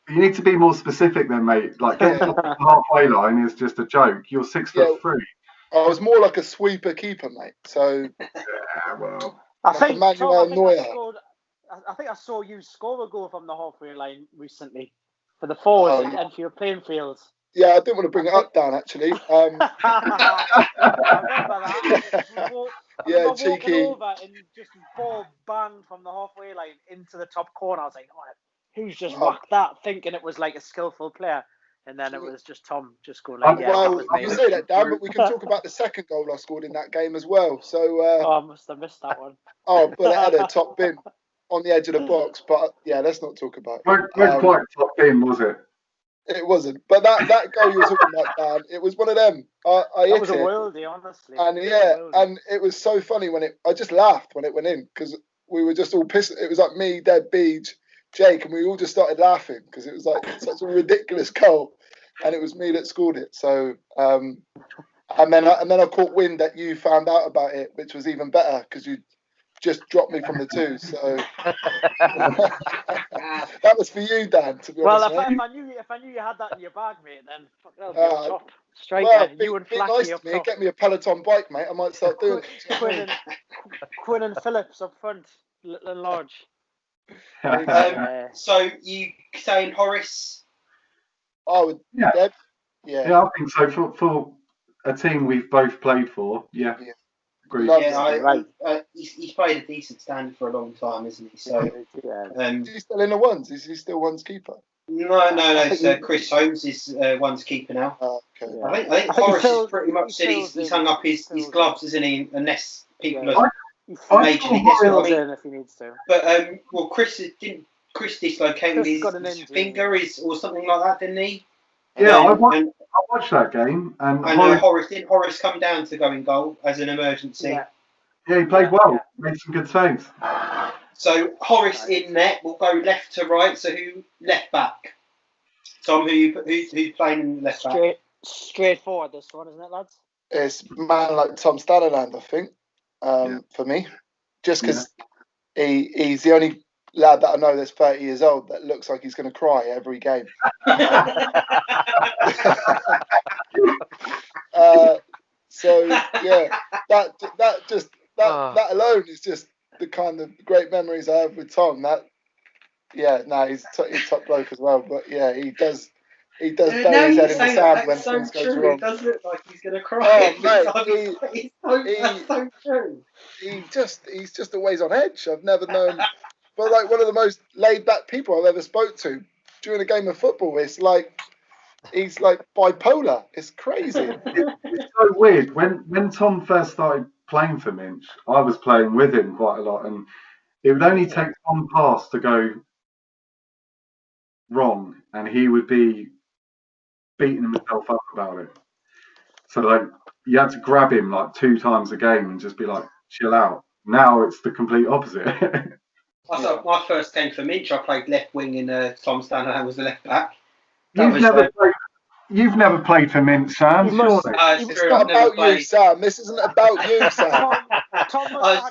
You need to be more specific then, mate. Like getting to the halfway line is just a joke. You're 6'3". I was more like a sweeper keeper, mate. So Yeah, well. I like think, Emmanuel Tom, Neuer. I think I saw you score a goal from the halfway line recently for the forwards Oh, yeah. and for your playing fields. Yeah, I didn't want to bring it up, Dan. Actually, I remember that. Yeah, I cheeky. walking over and just ball banged from the halfway line into the top corner. I was like, oh, who's just whacked that? Thinking it was like a skillful player. And then it was just Tom just going like, yeah, that was me. You say that, Dan, but we can talk about the second goal I scored in that game as well. So, I must have missed that one. but it had a top bin on the edge of the box. But yeah, let's not talk about it. Not quite top in, was it? It wasn't. But that goal you were talking about, Dan, it was one of them. I That hit was a it. worldie, honestly. And and it was so funny when I just laughed when it went in because we were just all pissed. It was like me, Deb, Beej, Jake, and we all just started laughing because it was like such a ridiculous goal, and it was me that scored it. So, and then I caught wind that you found out about it, which was even better because you just dropped me from the two. So that was for you, Dan. To be honest, if I knew you had that in your bag, mate, then that would be on top. Striker, you and be Flacky nice up to me. top. Get me a Peloton bike, mate. I might start doing it. Quinn and Phillips up front, little and large. So you saying Horace? I would. Yeah. Deb? Yeah. Yeah, I think so. For a team we've both played for, yeah. Agreed. He's played a decent standard for a long time, isn't he? So, is he still in the ones? Is he still ones keeper? No. So Chris Holmes is one's keeper now. Oh, okay. Yeah. I think Horace is pretty much said he's hung up his gloves, isn't he? Unless people are majorly desperate. If he needs to. But Chris dislocated his finger or something like that, didn't he? Yeah, I watched that game, and Horace come down to go in goal as an emergency. Yeah, he played well, made some good saves. So Horace in net will go left to right. So who left back? Tom, who's playing left back? Straightforward this one, isn't it, lads? It's a man like Tom Stannard, I think, for me. Just because he's the only lad that I know that's 30 years old that looks like he's going to cry every game. So yeah, that alone is just the kind of great memories I have with Tom. He's top bloke as well. But yeah, he does bury his head in the sand when things go wrong. He does look like he's going to cry. Oh, mate, that's so true. He's just always on edge. I've never known, but like one of the most laid back people I've ever spoke to during a game of football. It's like he's like bipolar. It's crazy. It's so weird. When Tom first started playing for Minch, I was playing with him quite a lot, and it would only take one pass to go wrong, and he would be beating himself up about it. So like you had to grab him like 2 times a game and just be like, chill out. Now it's the complete opposite. I thought my first game for Minch, I played left wing and Tom Stannard was the left back. You've never played for Minch, Sam. Surely. It's not about you, Sam. This isn't about you, Sam. Tom I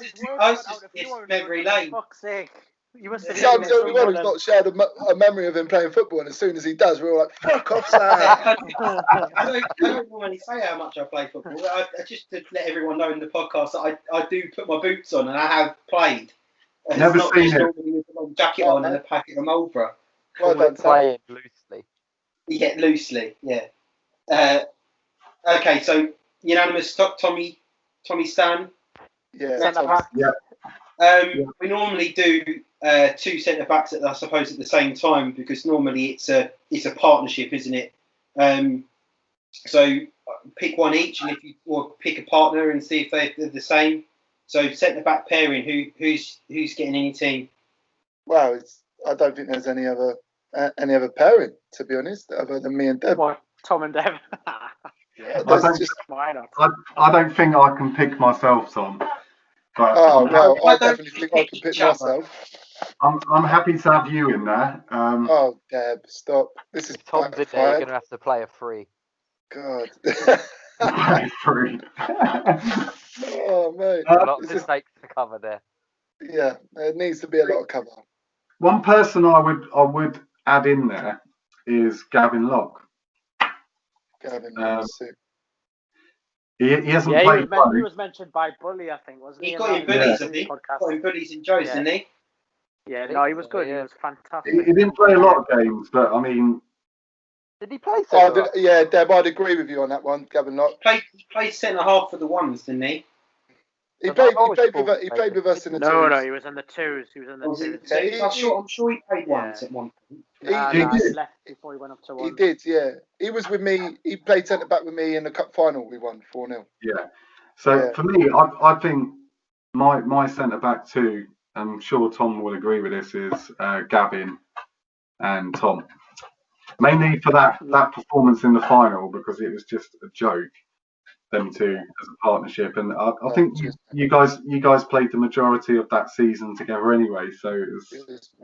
was just memory lane. For fuck's sake. You must have Sam's the only one who's not shared a memory of him playing football, and as soon as he does, we're all like, fuck off, Sam. I don't normally say how much I play football. I just to let everyone know in the podcast that I do put my boots on and I have played. Never seen it. With a long jacket on and a packet of Marlboro. Playing loosely. Yeah, loosely, yeah. Okay, so unanimous Tommy Stan. Yeah. We normally do 2 centre backs I suppose at the same time because normally it's a partnership, isn't it? So pick one each, and or pick a partner and see if they're the same. So centre back pairing, who's getting in your team? Well, I don't think there's any other pairing, to be honest, other than me and Deb. What, Tom and Deb? Why not? I don't think I can pick myself, Tom. But I definitely think I can pick myself. I'm happy to have you in there. Oh, Deb, stop! This is Tom's in there. You're going to have to play a free. God. Free. Oh, mate. A lot of mistakes to cover there. Yeah, there needs to be a lot of cover. One person I would add in there is Gavin Locke. Gavin, he hasn't played. He was mentioned by Bully, I think, wasn't he? He got in Bullies, I think. Got in Bullies and Joe's, didn't he? Yeah, no, he was good. He was fantastic. He didn't play a lot of games, but I mean, did he play? Yeah, Deb, I'd agree with you on that one. Gavin Locke played centre half for the ones, didn't he? He played with us in the twos. No, he was in the twos. I'm sure he played once at one point. He left before he went up to one. He did, yeah. He was with me. He played centre back with me in the cup final. We won 4-0. Yeah. So for me, I think my centre back too. I'm sure Tom will agree with this. Is Gavin and Tom. Mainly for that performance in the final, because it was just a joke. Them two as a partnership, and I think you guys played the majority of that season together anyway. So it was,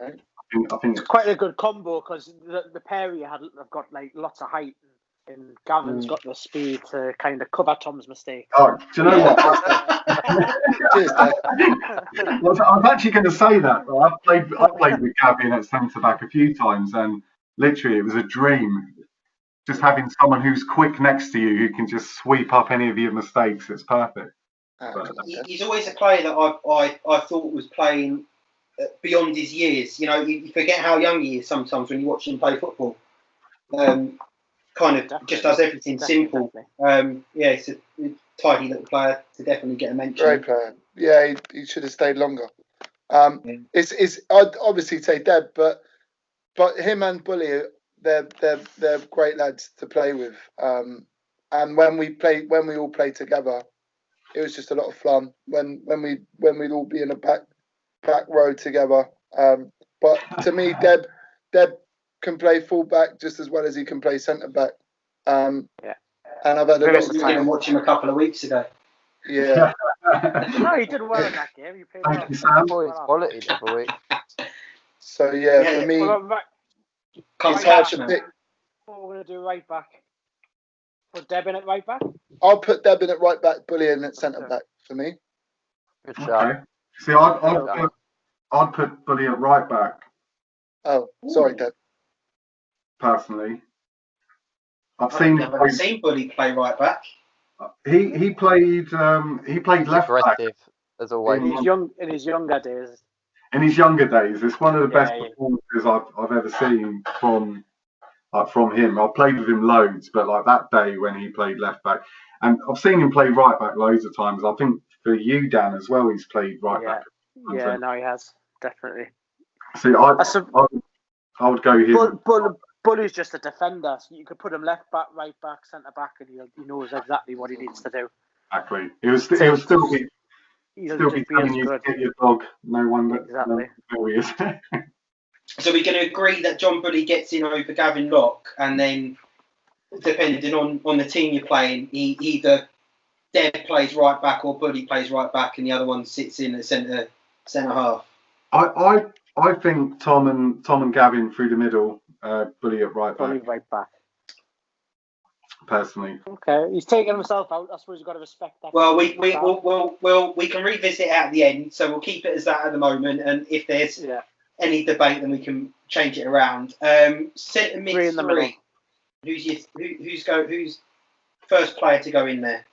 I think it's quite a good combo, because the pair you have got like lots of height, and Gavin's got the speed to kind of cover Tom's mistakes. Oh, do you know what? Well, I was actually going to say that. I played with Gavin at centre back a few times, and literally it was a dream. Just having someone who's quick next to you who can just sweep up any of your mistakes, it's perfect. He's always a player that I thought was playing beyond his years. You know, you forget how young he is sometimes when you watch him play football. Kind of just does everything simple. It's a tidy little player to definitely get a mention. Great player. Yeah, he should have stayed longer. I'd obviously say Deb, but him and Bully. They're great lads to play with, and when we all played together, it was just a lot of fun. When we'd all be in a back row together. But to me, Deb can play full back just as well as he can play centre back. And I've had a lot of time. Watch him a couple of weeks ago. Yeah. No, he did well in that game. He played Thank you, Sam. Quality the other week. So for me. It's hard to pick. What we're going to do right back? Put Deb in at right back? I'll put Deb in at right back, Bully in at centre back for me. Good shot. Okay. See, I'd put Bully at right back. Oh, sorry, Deb. Personally, I've never seen Bully play right back. He played left back as always. In his younger days. In his younger days, it's one of the best performances I've ever seen from him. I've played with him loads, but like that day when he played left back, and I've seen him play right back loads of times. I think for you, Dan, as well, he's played right back. Yeah, no, he has definitely. See, I would go him. Bully's just a defender. So you could put him left back, right back, centre back, and he knows exactly what he needs to do. Exactly. It was still be. Still be telling you to get your dog. No wonder. Exactly. No, he is. So we're going to agree that John Bully gets in over Gavin Locke, and then depending on the team you're playing, either Deb plays right back or Bully plays right back, and the other one sits in at centre half. I think Tom and Gavin through the middle, Bully at right back. Bully right back. Personally. Okay, he's taking himself out. I suppose you've got to respect that. Well, we can revisit it at the end, so we'll keep it as that at the moment. And if there's any debate, then we can change it around. Centre mid three. Who's first player to go in there?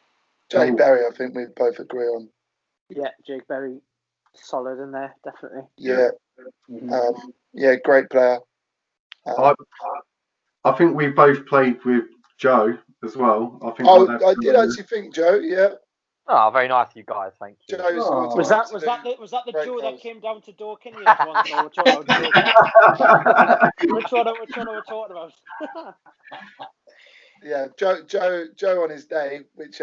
Jake Berry, I think we both agree on. Yeah, Jake Berry, solid in there, definitely. Yeah, great player. I think we both played with Joe as well. I think. I did actually think Joe. Yeah. Oh, very nice, you guys. Thank you. Was that the Joe that came down to Dorking once? Or which one are we talking about? Yeah, Joe on his day, which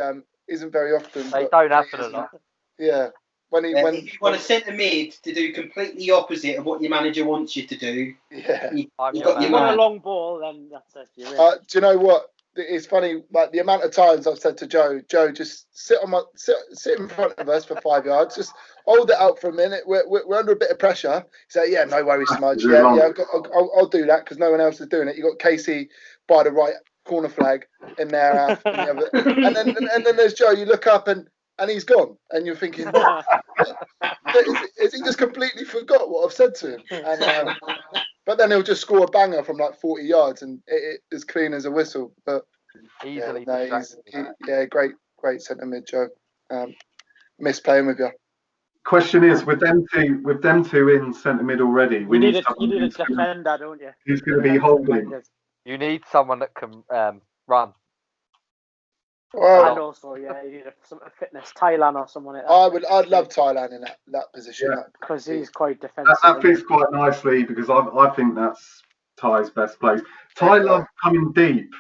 isn't very often. They don't happen a lot. Yeah. When if you want a centre mid to do completely opposite of what your manager wants you to do, you want a long ball, then that's it. Do you know what? it's funny, like the amount of times I've said to Joe, just sit in front of us for 5 yards, just hold it out for a minute. We're under a bit of pressure. He's like, yeah, no worries, Smudge. Yeah, I'll do that because no one else is doing it. You got Casey by the right corner flag in there, and then there's Joe. You look up and he's gone, and you're thinking, is he just completely forgot what I've said to him? And but then he'll just score a banger from like 40 yards, and it is clean as a whistle. But easily, great centre mid, Joe. Miss playing with you. Question is, with them two in centre mid already, you need a defender, don't you? Who's going to be holding? You need someone that can run. Well, and also, you need a fitness Thailand or someone like that. I'd love Thailand in that position because he's quite defensive. That fits quite nicely because I think that's Thai's best place. Thai loves coming deep.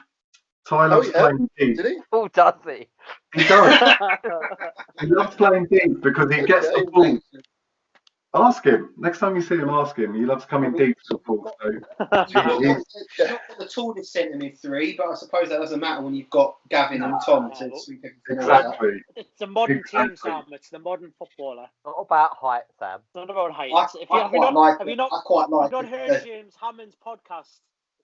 Thai loves playing deep. Did he? Oh, does he? He does. He loves playing deep because he gets the ball. Ask him. Next time you see him, ask him. He loves coming deep to the ball. So. He's not the tallest centre mid three, but I suppose that doesn't matter when you've got Gavin and Tom to sweep everything Exactly. It's a modern team, Sam. It's the modern footballer. Not about height, Sam. It's not about height. I quite like not heard James Hammond's podcast?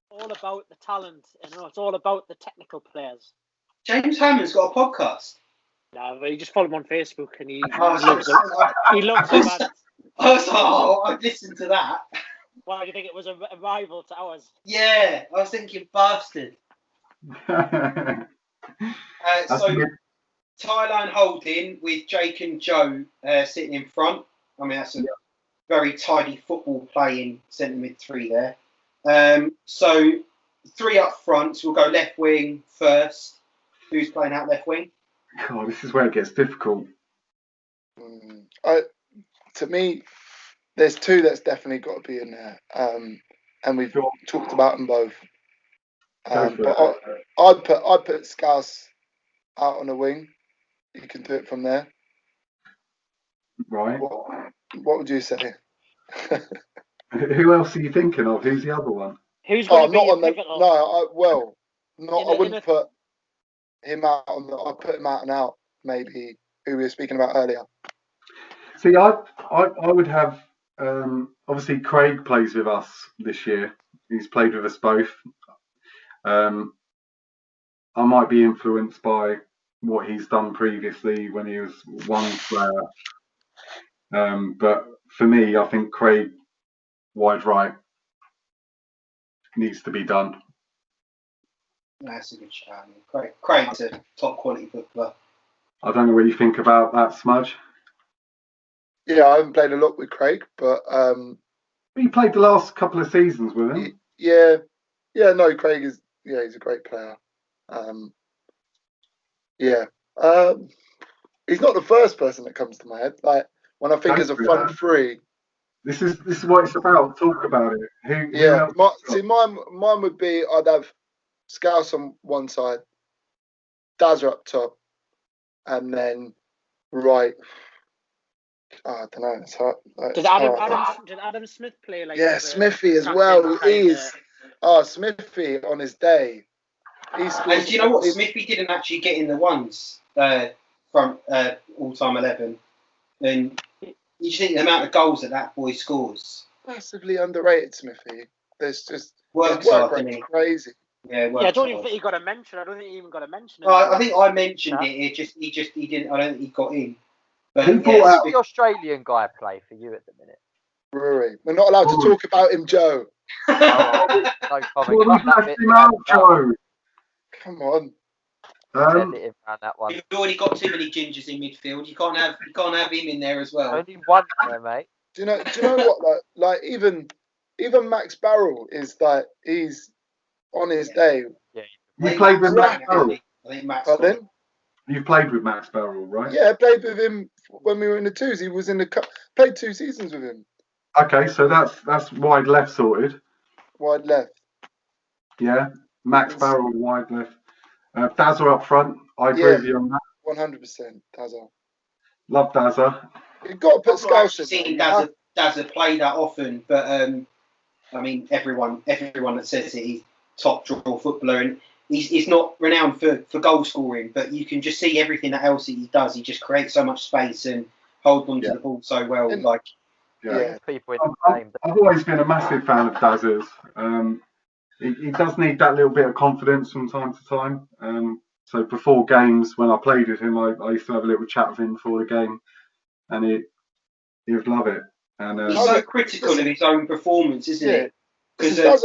All about the talent, it's all about the technical players. James Hammond's got a podcast. No, but you just follow him on Facebook and he loves it. He loves it, man. I was like, I'd listen to that. Why do you think it was a rival to ours? Yeah, I was thinking bastard. So Thailand holding with Jake and Joe sitting in front. I mean, that's a very tidy football playing centre mid three there. So 3 up front. So we'll go left wing first. Who's playing out left wing? Oh, this is where it gets difficult. To me, there's two that's definitely got to be in there, and we've talked about them both. But I'd put Scouse out on the wing. You can do it from there. Right. What would you say? Who else are you thinking of? Who's the other one? Who's going to be pivotal? I wouldn't put him out on the. I'd put him out and out. Maybe who we were speaking about earlier. See, I would have. Obviously, Craig plays with us this year. He's played with us both. I might be influenced by what he's done previously when he was one player. But for me, I think Craig wide right needs to be done. That's a good shout. Craig's a top quality footballer. I don't know what you think about that, Smudge. Yeah, I haven't played a lot with Craig, but you played the last couple of seasons with him. No, Craig is he's a great player. He's not the first person that comes to my head. Like when I think as a front three. This is what it's about. Talk about it. Mine would be I'd have Scouse on one side, Dazza up top, and then right. I don't know. It's hard. Did Adam Smith play like? Yeah, Smithy as well. Smithy on his day. And do you know what? Smithy didn't actually get in the ones from all-time 11, and you just think the amount of goals that boy scores. Massively underrated, Smithy. There's just work rate crazy. Yeah, I don't even think he got a mention. I don't think he even got a mention. I think I mentioned it. He didn't. I don't think he got in. But who's the Australian guy play for you at the minute? Brewery. We're not allowed to talk about him, Joe. No comment. Joe. Come on. That one. You've already got too many gingers in midfield. You can't have him in there as well. Only one there, mate. Do you know what? Like even Max Barrel is like he's on his day. Yeah. You played with Max Barrel. I think Max. You played with Max Barrel, right? Yeah, I played with him when we were in the twos. He was in the cup. Played 2 seasons with him. Okay, so that's wide left sorted. Wide left. Yeah, Max Barrel wide left. Dazza up front. I agree with you on that. 100%. Dazza. Love Dazza. You've got to put Scouse in. Seen Dazza play that often, but I mean everyone that says it, he's top draw footballer, and he's not renowned for goal scoring, but you can just see everything else that he does. He just creates so much space and holds on to the ball so well. And- like, People in the game. I've always been a massive fan of Daz's. He does need that little bit of confidence from time to time. So before games, when I played with him, I used to have a little chat with him before the game, and he would love it. And he's so critical of his own performance, isn't he? Because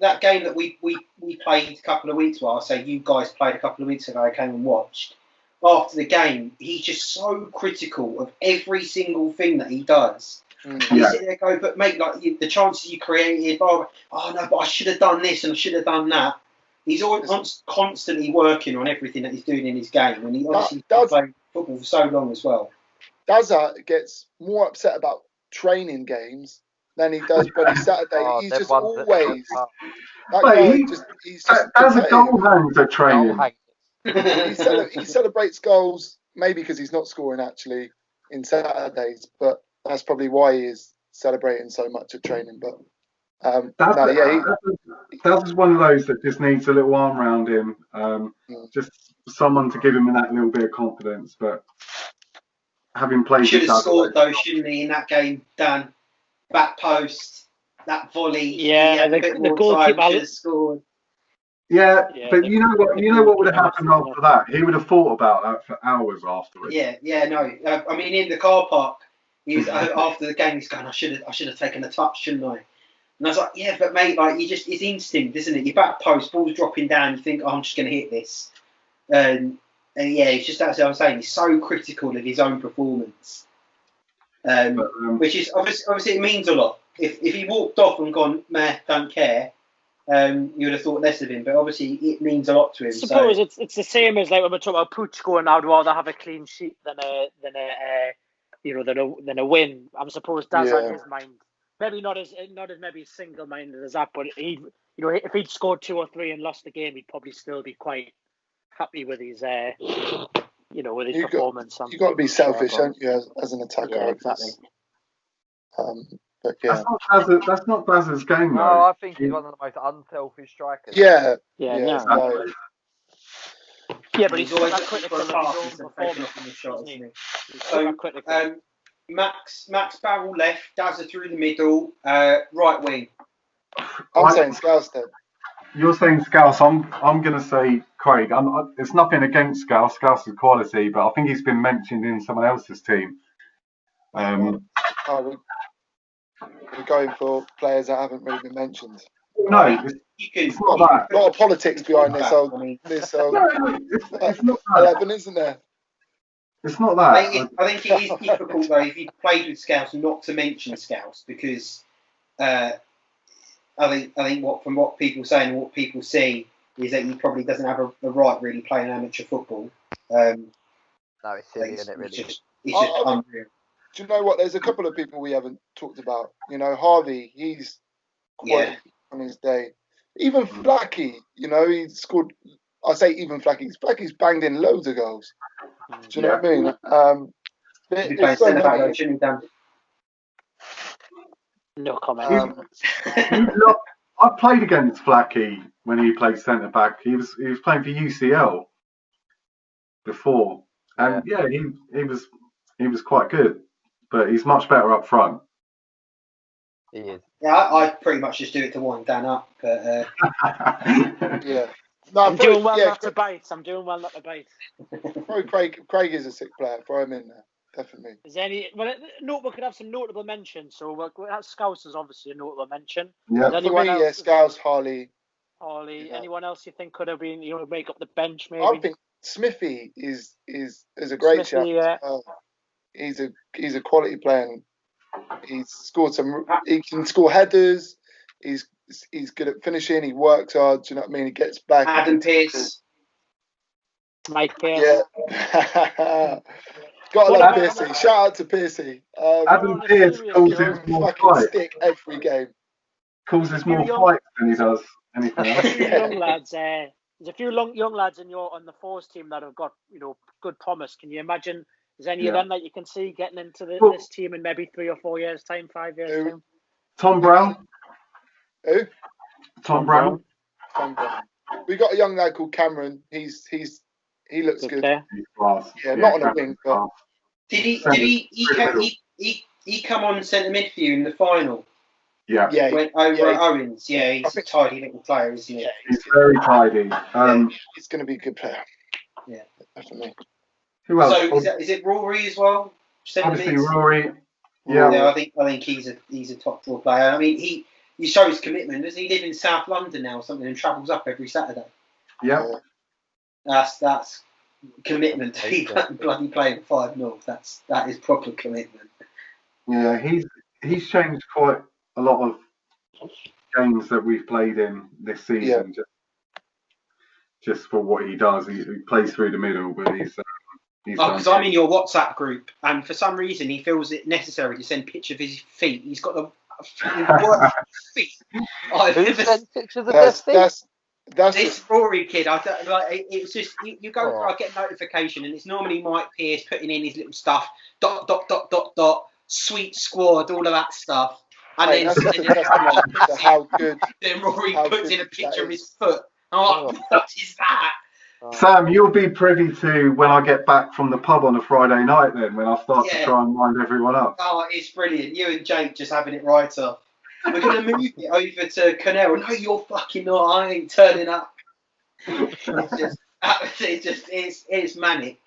that game that we played a couple of weeks ago, I say you guys played a couple of weeks ago, I came and watched. After the game, he's just so critical of every single thing that he does. You sit there and go, but mate, like the chances you created, no, but I should have done this and I should have done that. He's always constantly working on everything that he's doing in his game, and he obviously played football for so long as well. Dazza gets more upset about training games than he does when he's Saturday. He's just always as a goal hangs at training. He celebrates goals, maybe because he's not scoring actually in Saturdays, but that's probably why he is celebrating so much at training. But That's one of those that just needs a little arm around him, just someone to give him that little bit of confidence. But having played, should have scored though, shouldn't he, in that game, Dan? Back post, that volley. Yeah, the goalkeeper should have scored. Yeah, but you know what would have happened after that? He would have thought about that for hours afterwards. I mean, in the car park, he was after the game. He's going, I should have taken a touch, shouldn't I? And I was like, yeah, but mate, like it's instinct, isn't it? Your back post, ball's dropping down, you think, I'm just going to hit this, and it's just that's what I'm saying. He's so critical of his own performance, which is obviously it means a lot. If he walked off and gone, meh, don't care. You would have thought less of him, but obviously it means a lot to him. I suppose it's the same as like when we're talking about Pooch going, I'd rather have a clean sheet than a win. I suppose that's on his mind. Maybe not as maybe single-minded as that, but if he'd scored 2 or 3 and lost the game, he'd probably still be quite happy with his with his performance. You've got to be selfish, don't you, as an attacker? Yeah, exactly. But yeah, that's not Daz's game, though. No, I think he's one of the most unselfish strikers. Yeah, but he's always critical of his own performance. So, Max Barrel left, Dazza through the middle, right wing. I'm saying Scouse then. You're saying Scouse. I'm going to say Craig. It's nothing against Scouse. Scouse is quality, but I think he's been mentioned in someone else's team. We're going for players that haven't really been mentioned. No, it's not that. A lot of politics behind this it's not that. 11, isn't there? It's not that. I think it is difficult though if you played with Scouse not to mention Scouse because I think from what people say and what people see is that he probably doesn't have a right really playing amateur football. No, it's silly, isn't it? Really, it's just unreal. Do you know what? There's a couple of people we haven't talked about. Harvey, he's quality on his day. Even Flacky, he scored. I say even Flacky's banged in loads of goals. Do you know what I mean? It's so many. No comment. I played against Flacky when he played centre back. He was playing for UCL before, and he was quite good. But he's much better up front. He is. Yeah, I pretty much just do it to wind Dan up. But yeah. No, I'm doing well not to bite. Craig is a sick player. Throw him in there, definitely. Is there any? Well, we could have some notable mentions. So Scouse is obviously a notable mention. Yeah. For me, Scouse, Harley. Yeah. Anyone else you think could have been? Make up the bench maybe. I think Smithy is a great shout. Yeah. He's a quality player. He's scored some. He can score headers. He's good at finishing. He works hard. Do you know what I mean? He gets back. Adam Pearce. Mike Pearce. Yeah. Got to love Pearcey. Shout out to Pearcey. Adam Pearce causes more fights. Stick every game. Causes more fights than he does anything else. Young lads. There's a few young lads on the Force team that have got good promise. Can you imagine? Is any of them that you can see getting into this team in maybe 3 or 4 years' time, 5 years' time? Tom Brown. Who? Tom Brown. Tom Brown. we got a young lad called Cameron. He looks good. He's class. Yeah, not on a wing, but Did he come on centre mid for you in the final? Yeah. Went over at Owens. Yeah, he's a tidy little player, isn't he? Yeah, He's very tidy. he's going to be a good player. Yeah, definitely. Who else? So is it Rory as well? Obviously Rory. Yeah, I think he's a top draw player. I mean, he shows commitment. Doesn't he live in South London now or something and travels up every Saturday? Yeah. That's commitment to be bloody playing 5-0. That is proper commitment. Yeah, he's changed quite a lot of games that we've played in this season. Just for what he does, he plays through the middle, but he's because I'm in your WhatsApp group, and for some reason he feels it necessary to send pictures of his feet. He's got the worst feet I've ever seen. Pictures of their feet? That's this Rory kid. It's just you go. I get a notification, and it's normally Mike Pearce putting in his little stuff. ... Sweet squad, all of that stuff, and then how good. Then Rory puts in a picture of his foot. I'm like, what is that? Sam, you'll be privy to when I get back from the pub on a Friday night. Then when I start to try and wind everyone up. Oh, it's brilliant. You and Jake just having it right off. We're going to move it over to Canary. No, you're fucking not. I ain't turning up. It's manic.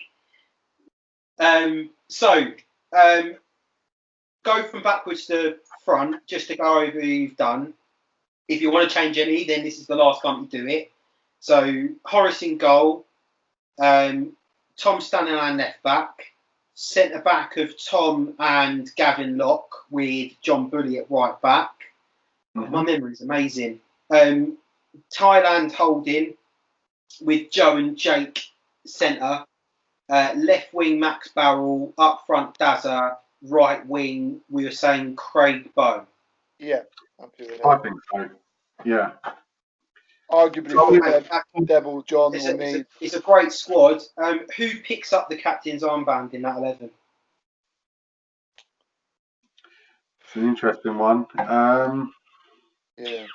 Go from backwards to front, just to go over who you've done. If you want to change any, then this is the last time you do it. So, Horace in goal, Tom Stanilan left back, centre back of Tom and Gavin Locke with John Bully at right back. Mm-hmm. My memory's amazing. Thailand holding with Joe and Jake centre, left wing Max Barrel, up front Dazza, right wing we were saying Craig Bowe. Yeah, I think so. Yeah. Arguably, Devil, John, or me. It's a great squad. Who picks up the captain's armband in that 11? It's an interesting one. Yeah.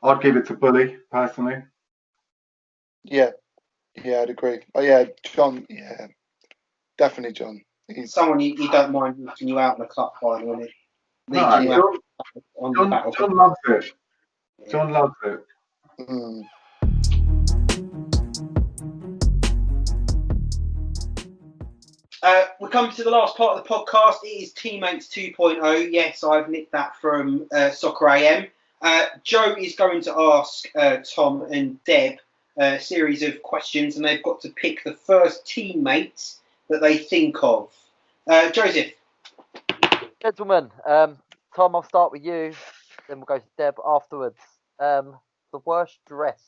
I'd give it to Bully, personally. Yeah, I'd agree. Oh, yeah, John. Yeah, definitely John. He's someone you don't mind lifting you out in the cup final, isn't it? John loves it. Yeah. John loves it. Mm. We're coming to the last part of the podcast. It is Teammates 2.0. Yes, I've nicked that from Soccer AM. Joe is going to ask Tom and Deb a series of questions, and they've got to pick the first teammates that they think of. Joseph. Gentlemen, Tom, I'll start with you. Then we'll go to Deb afterwards. The worst dress.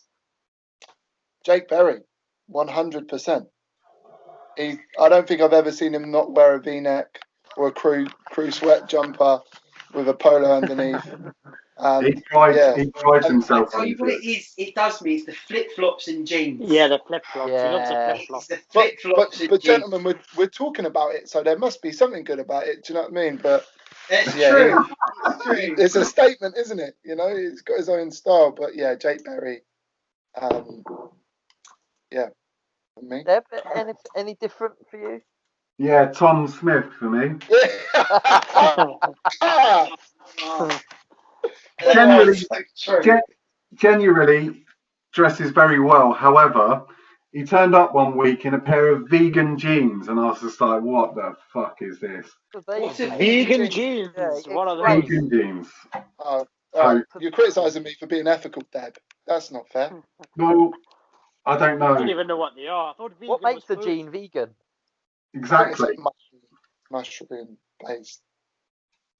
Jake Berry, 100%. I don't think I've ever seen him not wear a V-neck or a crew sweat jumper with a polo underneath. He prides himself. Tell you what it is. It does me. It's the flip flops and jeans. Yeah, the flip flops. Yeah. He loves the flip flops. The flip flops. But gentlemen, we're talking about it, so there must be something good about it. Do you know what I mean? But it's true. It's true. It's a statement, isn't it? You know, he's got his own style. But yeah, Jake Berry. Yeah. For me. Deb, any different for you? Yeah, Tom Smith for me. Generally dresses very well. However, he turned up one week in a pair of vegan jeans, and I was just like, "What the fuck is this?" What's a vegan jeans? What are those? Vegan jeans. You're criticising me for being ethical, Deb. That's not fair. Well, I don't know. I don't even know what they are. I thought vegan what makes was a jean vegan? Exactly. Mushroom based.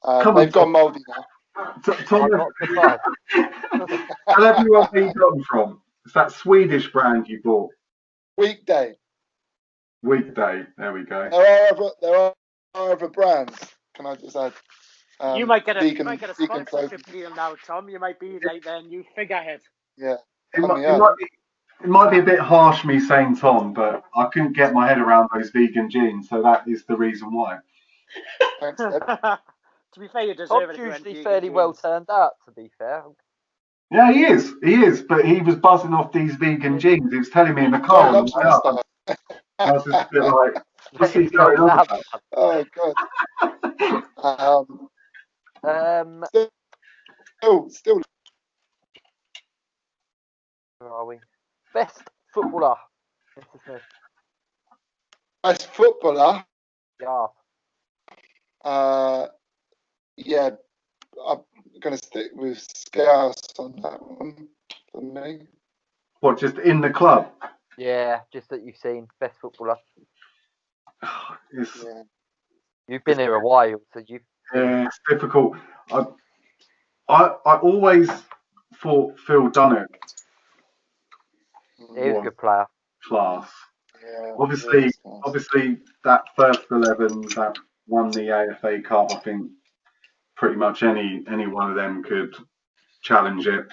They've gone mouldy now. Tom, tell everyone where you got them from. It's that Swedish brand you bought. Weekday. There we go. There are other brands. Can I just add? You might get a sponsorship deal now, Tom. You might be like the new figurehead. Yeah. It might be a bit harsh me saying Tom, but I couldn't get my head around those vegan jeans, so that is the reason why. Thanks, Deb. To be fair, you deserve Tom's it. usually fairly well turned out, to be fair. Yeah, he is. But he was buzzing off these vegan jeans. He was telling me in the car. I love that stuff. I was just a bit like, what's he He's not going on allowed about? Oh God. that. Still. Where are we? Best footballer. Mr. Smith. Best footballer. Yeah. Yeah, I'm gonna stick with Scouse on that one for me. What, just in the club? Yeah, just that you've seen best footballer. It's, Yeah. You've been here a while, so you've. yeah, it's difficult. I always thought Phil Dunnett He was a was good player. class. Yeah. Obviously, that first 11 that won the AFA Cup, I think pretty much any one of them could challenge it.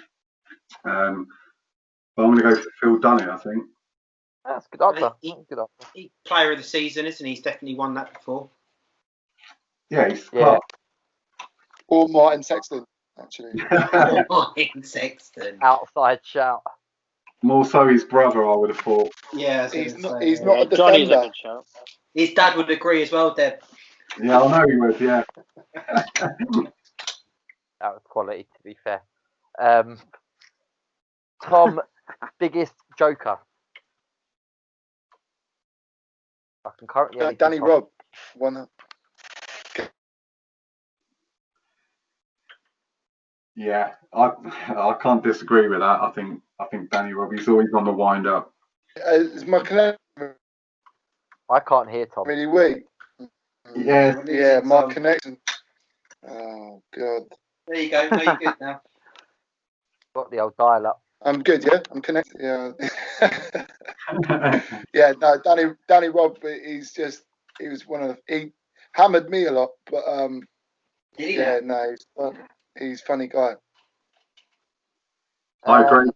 But I'm going to go for Phil Dunnett, I think. That's a good answer. Good answer. He's player of the season, isn't he? He's definitely won that before. Yeah, he's Yeah. class. Or Martin Sexton, actually. Martin Sexton. Outside shout. More so his brother, I would have thought. Yeah, He's not a Johnny's a defender. good shout. His dad would agree as well, Deb. Yeah, I know he would, yeah. That was quality, to be fair. Tom, biggest joker. I can currently only Danny think of- Robb won. Yeah, I can't disagree with that. I think Danny Robbie's always on the wind up. Is my connection I can't hear Tom. really weak? Yeah, my connection. Oh God. There you go. No, you're good now. Got the old dial up. I'm good, yeah. I'm connected. Yeah. Yeah. No, Danny Robb. He was one of he hammered me a lot, but Did he? yeah, no, he's a funny guy. I agree.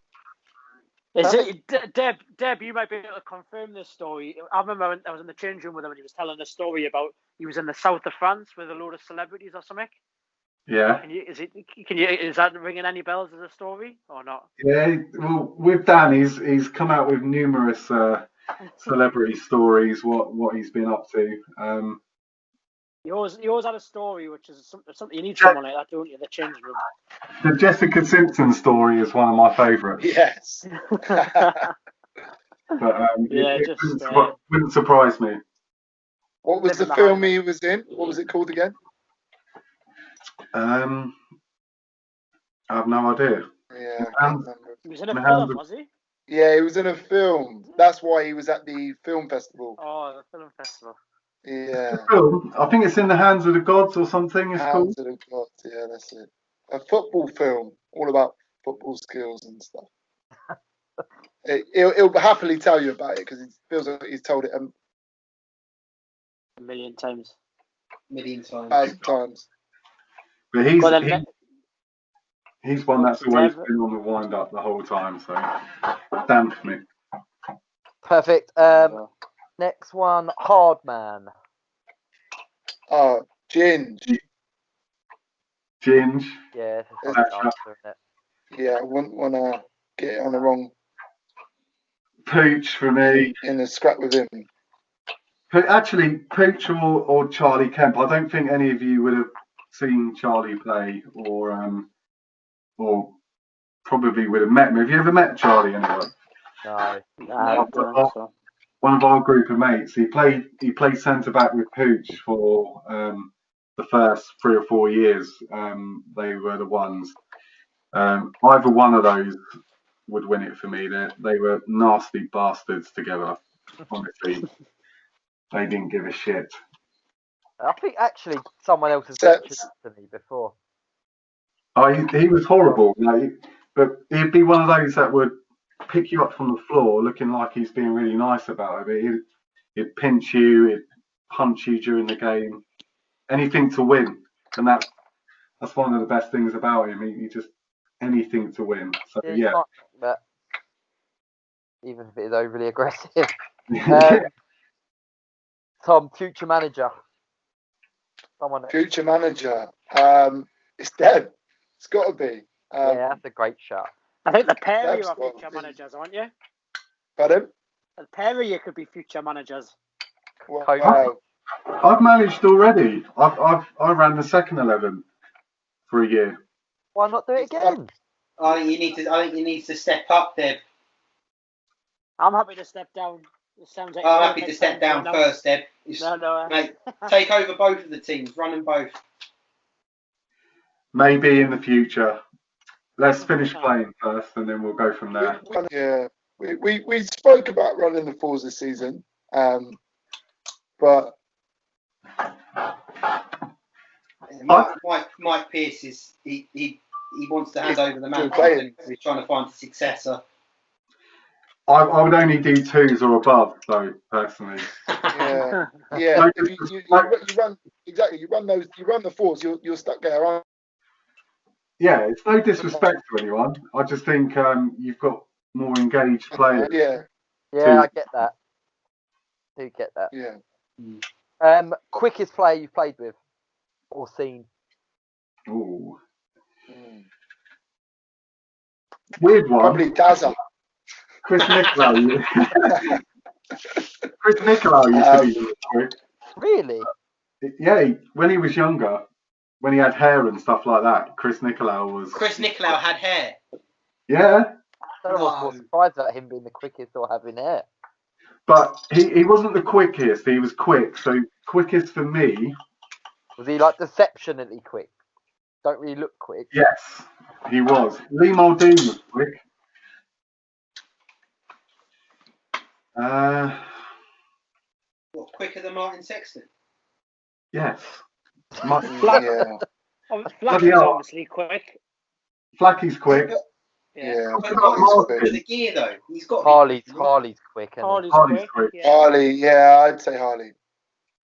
Is it Deb? You might be able to confirm this story. I remember when I was in the change room with him, and he was telling a story about he was in the south of France with a load of celebrities or something. Yeah. Is that ringing any bells as a story or not? Yeah, well, with Dan, he's come out with numerous celebrity stories. What he's been up to. You always had a story, which is something you need someone like that, don't you? The change room. The Jessica Simpson story is one of my favourites. Yes. But Yeah, it wouldn't surprise me. What was the film he was in? What was it called again? I have no idea. Yeah, I can't remember. He was in a film, was he? Yeah, he was in a film. That's why he was at the film festival. Oh, the film festival. Yeah. Film, I think it's In the Hands of the Gods or something. It's called. Hands of the Gods. Yeah, that's it. A football film, all about football skills and stuff. He'll happily tell you about it because he feels like he's told it A million times. 1,000 times. But he's one that's always been on the wind up the whole time. So damn me. Perfect. Next one, hard man. Oh, Ginge. Ginge. Yeah, it's a solid answer, isn't it? Yeah, I wouldn't want to get on the wrong Pooch for me. in a scrap with him. But actually, Pooch or Charlie Kemp. I don't think any of you would have seen Charlie play or probably would have met him. Have you ever met Charlie anyway? No. One of our group of mates. He played centre back with Pooch for the first 3 or 4 years. They were the ones. Either one of those would win it for me. They were nasty bastards together. Honestly, they didn't give a shit. I think actually someone else has mentioned it to me before. Oh, he was horrible. But he'd be one of those that would pick you up from the floor looking like he's being really nice about it. He'd pinch you, he'd punch you during the game. Anything to win. And that's one of the best things about him. He just anything to win. So yeah. But even if it is overly aggressive. Tom, future manager. Future manager. It's Deb. It's got to be. Yeah, that's a great shot. I think the pair of you That's are what future we- managers, aren't you? Pardon? The pair of you could be future managers. Wow. I've managed already. I ran the second 11 for a year. Why not do it again? I think you need to step up, Deb. I'm happy to step down. It sounds like I'm a happy to perfect step time down to first, Deb. No. Mate, take over both of the teams, run them both. Maybe in the future. Let's finish playing first, and then we'll go from there. We spoke about running the fours this season, but Mike Pearce is he wants to hand over the Still mantle. playing. He's trying to find a successor. I would only do 2s or above, though, personally. yeah. No, If you run exactly, you run the fours, you're stuck there, aren't Yeah, it's no disrespect to anyone. I just think you've got more engaged players. you? Yeah, I get that. Do get that. Yeah. Quickest player you've played with or seen? Ooh. Weird one. Probably Dazza. Chris Nicolau. Chris Nicolau used to be quick. Really? Yeah, when he was younger, when he had hair and stuff like that, Chris Nicolau was. Chris Nicolau had hair. Yeah, I was more surprised at him being the quickest or having hair. but he wasn't the quickest. He was quick. So quickest for me. Was he like deceptionally quick? Don't really look quick. Yes, he was. Lee Muldoon was quick. What, quicker than Martin Sexton? Yes. Yeah. Flacky's obviously quick. Flacky's quick. Yeah. But Martin's quick with the gear though. He's got Harley's quick. Isn't he? Harley's quick. Yeah. Harley, yeah, I'd say Harley.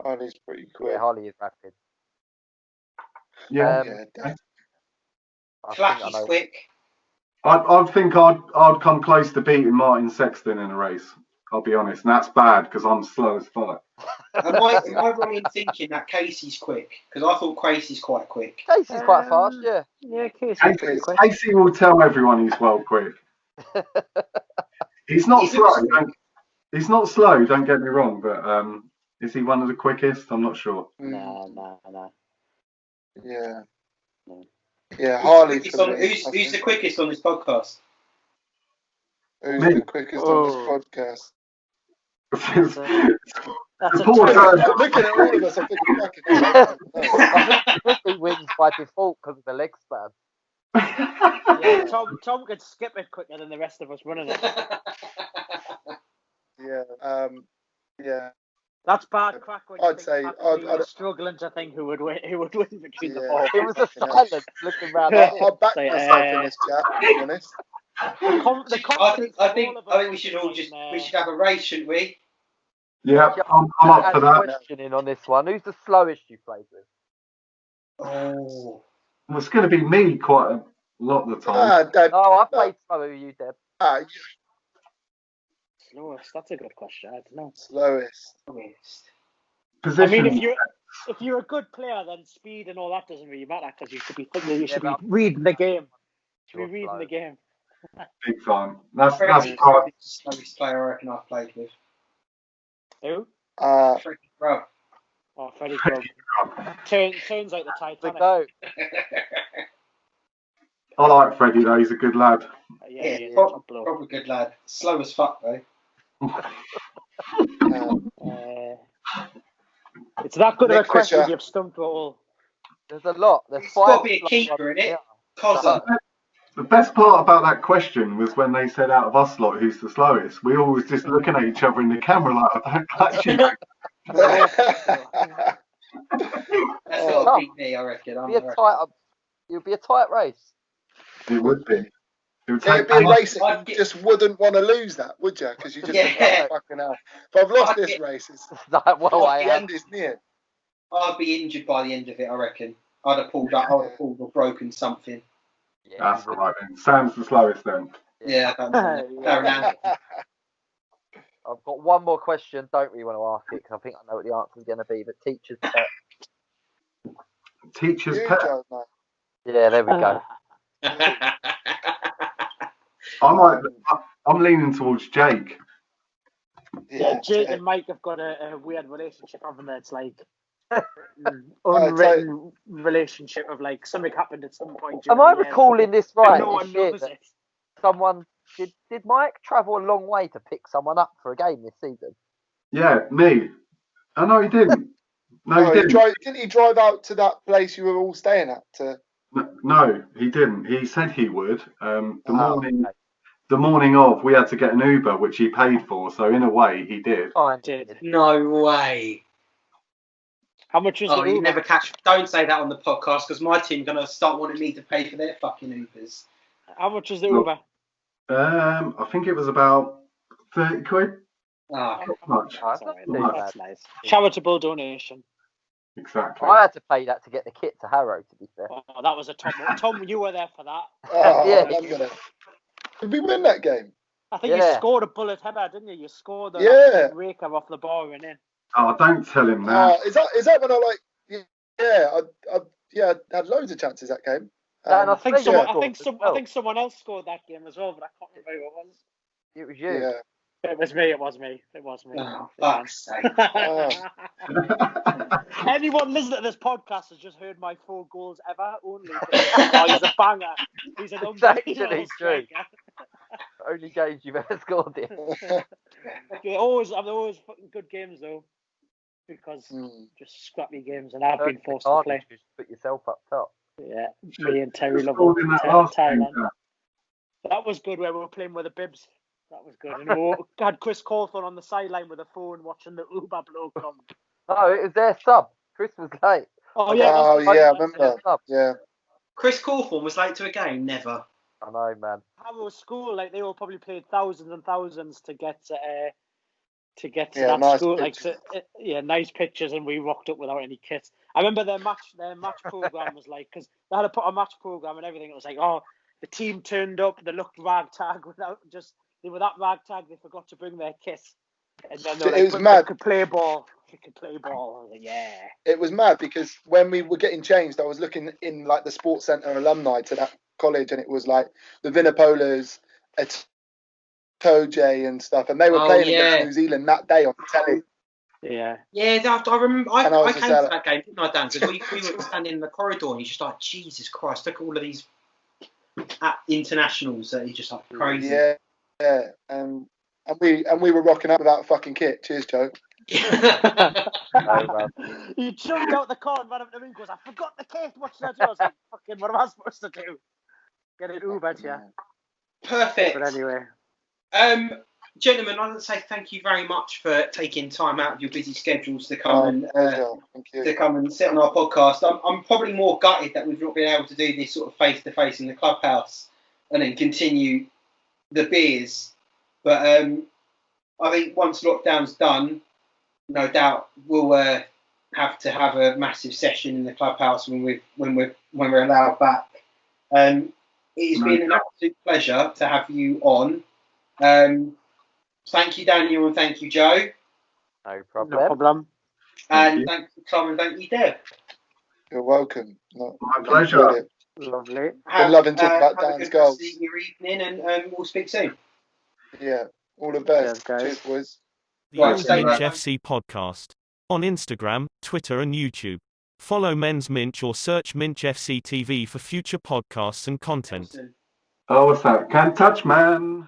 Harley's pretty quick. Yeah, Harley is rapid. Yeah. Yeah. Flacky's quick. I think I'd come close to beating Martin Sexton in a race. I'll be honest, and that's bad because I'm slow as fuck. Am I wrong in thinking that Casey's quick? Because I thought Casey's quite quick. Casey's quite fast, yeah. Yeah, Casey's pretty quick. Casey will tell everyone he's well quick. He's not slow. He's not slow. Don't get me wrong, but is he one of the quickest? I'm not sure. No. Yeah. Yeah, Harley's Who's the quickest on this podcast? Who's the quickest on this podcast? That's a Poor tough- guy. Looking at all of us, I'm thinking, fucking hell. I think he wins by default because of the leg span. Yeah, Tom could skip it quicker than the rest of us running it. Yeah. That's bad crack when I'd say I'd struggling to think who would win between the four. It was a silence looking round. I'll back myself in this chat, to be honest. I think we should have a race, shouldn't we? Yeah, I'm up for that. Questioning on this one. Who's the slowest you played with? Oh. Well, it's going to be me quite a lot of the time. I played slower with you, Deb. Slowest. That's a good question. I don't know. Slowest. Position. I mean, if you're a good player, then speed and all that doesn't really matter because you should be thinking. You should be reading the game. The game. Big time. That's the quite. slowest player I reckon I've played with. Who? Freddie Grubb. Oh, Freddie Grubb. Turns like the Titanic. Go. I like Freddie though. He's a good lad. Yeah, probably good lad. Slow as fuck though. It's that good of a Nick question. Fisher. You've stumped it all. There's a lot. There's It's 5. got to be a keeper in it. Cozza. The best part about that question was when they said out of us lot who's the slowest. We all was just looking at each other in the camera like, I don't catch you. That's got to beat me, I reckon. It'll be a tight race. It would be. It'd be a race that you just wouldn't want to lose that, would you? Because you just think, oh, fucking hell. If I've lost this race, it's Like, well, the end is near. I'd be injured by the end of it, I reckon. I'd have pulled up, or broken something. Yeah, that's all right then. Sam's the slowest then. Yeah, fair enough. I've got one more question. Don't really want to ask it because I think I know what the answer is going to be. But teacher's pet. Teacher's pet. Yeah, there we go. I'm leaning towards Jake. Yeah, Jake and Mike have got a weird relationship, haven't they? It's like unwritten relationship of like something happened at some point. Am I recalling this right? No one knows it. Someone did Mike travel a long way to pick someone up for a game this season? Yeah, me. Oh no, he didn't. No, he didn't. Didn't he drive out to that place you were all staying at? No, he didn't. He said he would. The morning of, we had to get an Uber, which he paid for. So in a way, he did. I did. No way. How much was the Uber? You never catch. Don't say that on the podcast because my team's gonna start wanting me to pay for their fucking Ubers. How much was the Uber? I think it was about 30 quid. Not much. That's nice. Charitable donation. Exactly. I had to pay that to get the kit to Harrow, to be fair. Oh, that was a Tom. Tom, you were there for that. Oh, yeah. Did we win that game? I think you scored a bullet header, didn't you? You scored a raker off the bar and in. Oh, don't tell him that. Is that when I had loads of chances that game. I think someone else scored that game as well, but I can't remember who it was. It was you. Yeah. It was me. Oh, fuck's sake. Anyone listening to this podcast has just heard my 4 goals ever. Only he's a banger. He's an unbelievable striker. Only games you've ever scored in. They're always fucking good games though, because just scrappy games, and I've been forced to play. Just put yourself up top. Yeah, me and Terry Lovell, Thailand. That was good where we were playing with the bibs. That was good. And we had Chris Cawthorne on the sideline with a phone watching the Uber bloke come. Oh, it was their sub. Chris was late. Oh yeah. I remember. Yeah. Chris Cawthorne was late to a game. Never. I know, man. Our school, like they all probably paid thousands and thousands to get to that nice school. pictures. Nice pictures, and we rocked up without any kits. I remember their match program was like, because they had to put a match program and everything. It was like, the team turned up, they looked ragtag they were that ragtag they forgot to bring their kit. And then they were it was mad. They could play ball. I was like, yeah. It was mad because when we were getting changed, I was looking in like the sports centre alumni to that college, and it was like the Vinopolas, Toje and stuff, and they were playing against New Zealand that day on the telly. Yeah. Yeah, I remember. I came to that game, didn't I, Dan? Because we were standing in the corridor, and he's just like, Jesus Christ, look at all of these internationals that he's just like crazy. Yeah. And we were rocking up without a fucking kit. Cheers, Joe. He jumped out the car and ran up to me and goes, I forgot the kit. What should I do? I was like, fucking, what am I supposed to do? Get it Ubered, yeah. Perfect. But anyway. Gentlemen, I want to say thank you very much for taking time out of your busy schedules to come and sit on our podcast. I'm probably more gutted that we've not been able to do this sort of face to face in the clubhouse and then continue the beers. But I think once lockdown's done, no doubt we'll have to have a massive session in the clubhouse when we're allowed back. It has been an absolute pleasure to have you on. Thank you, Daniel, and thank you, Joe. No problem. No problem. And thank you, Tom, and thank you, Deb. You're welcome. My pleasure. Lovely. Been loving talking about Dan's goals. Have a good evening, and we'll speak soon. Yeah, all the best. Cheers, boys. The Old Minch FC Podcast. On Instagram, Twitter and YouTube. Follow Men's Minch or search Minch FC TV for future podcasts and content. Oh, what's that? Can't touch, man.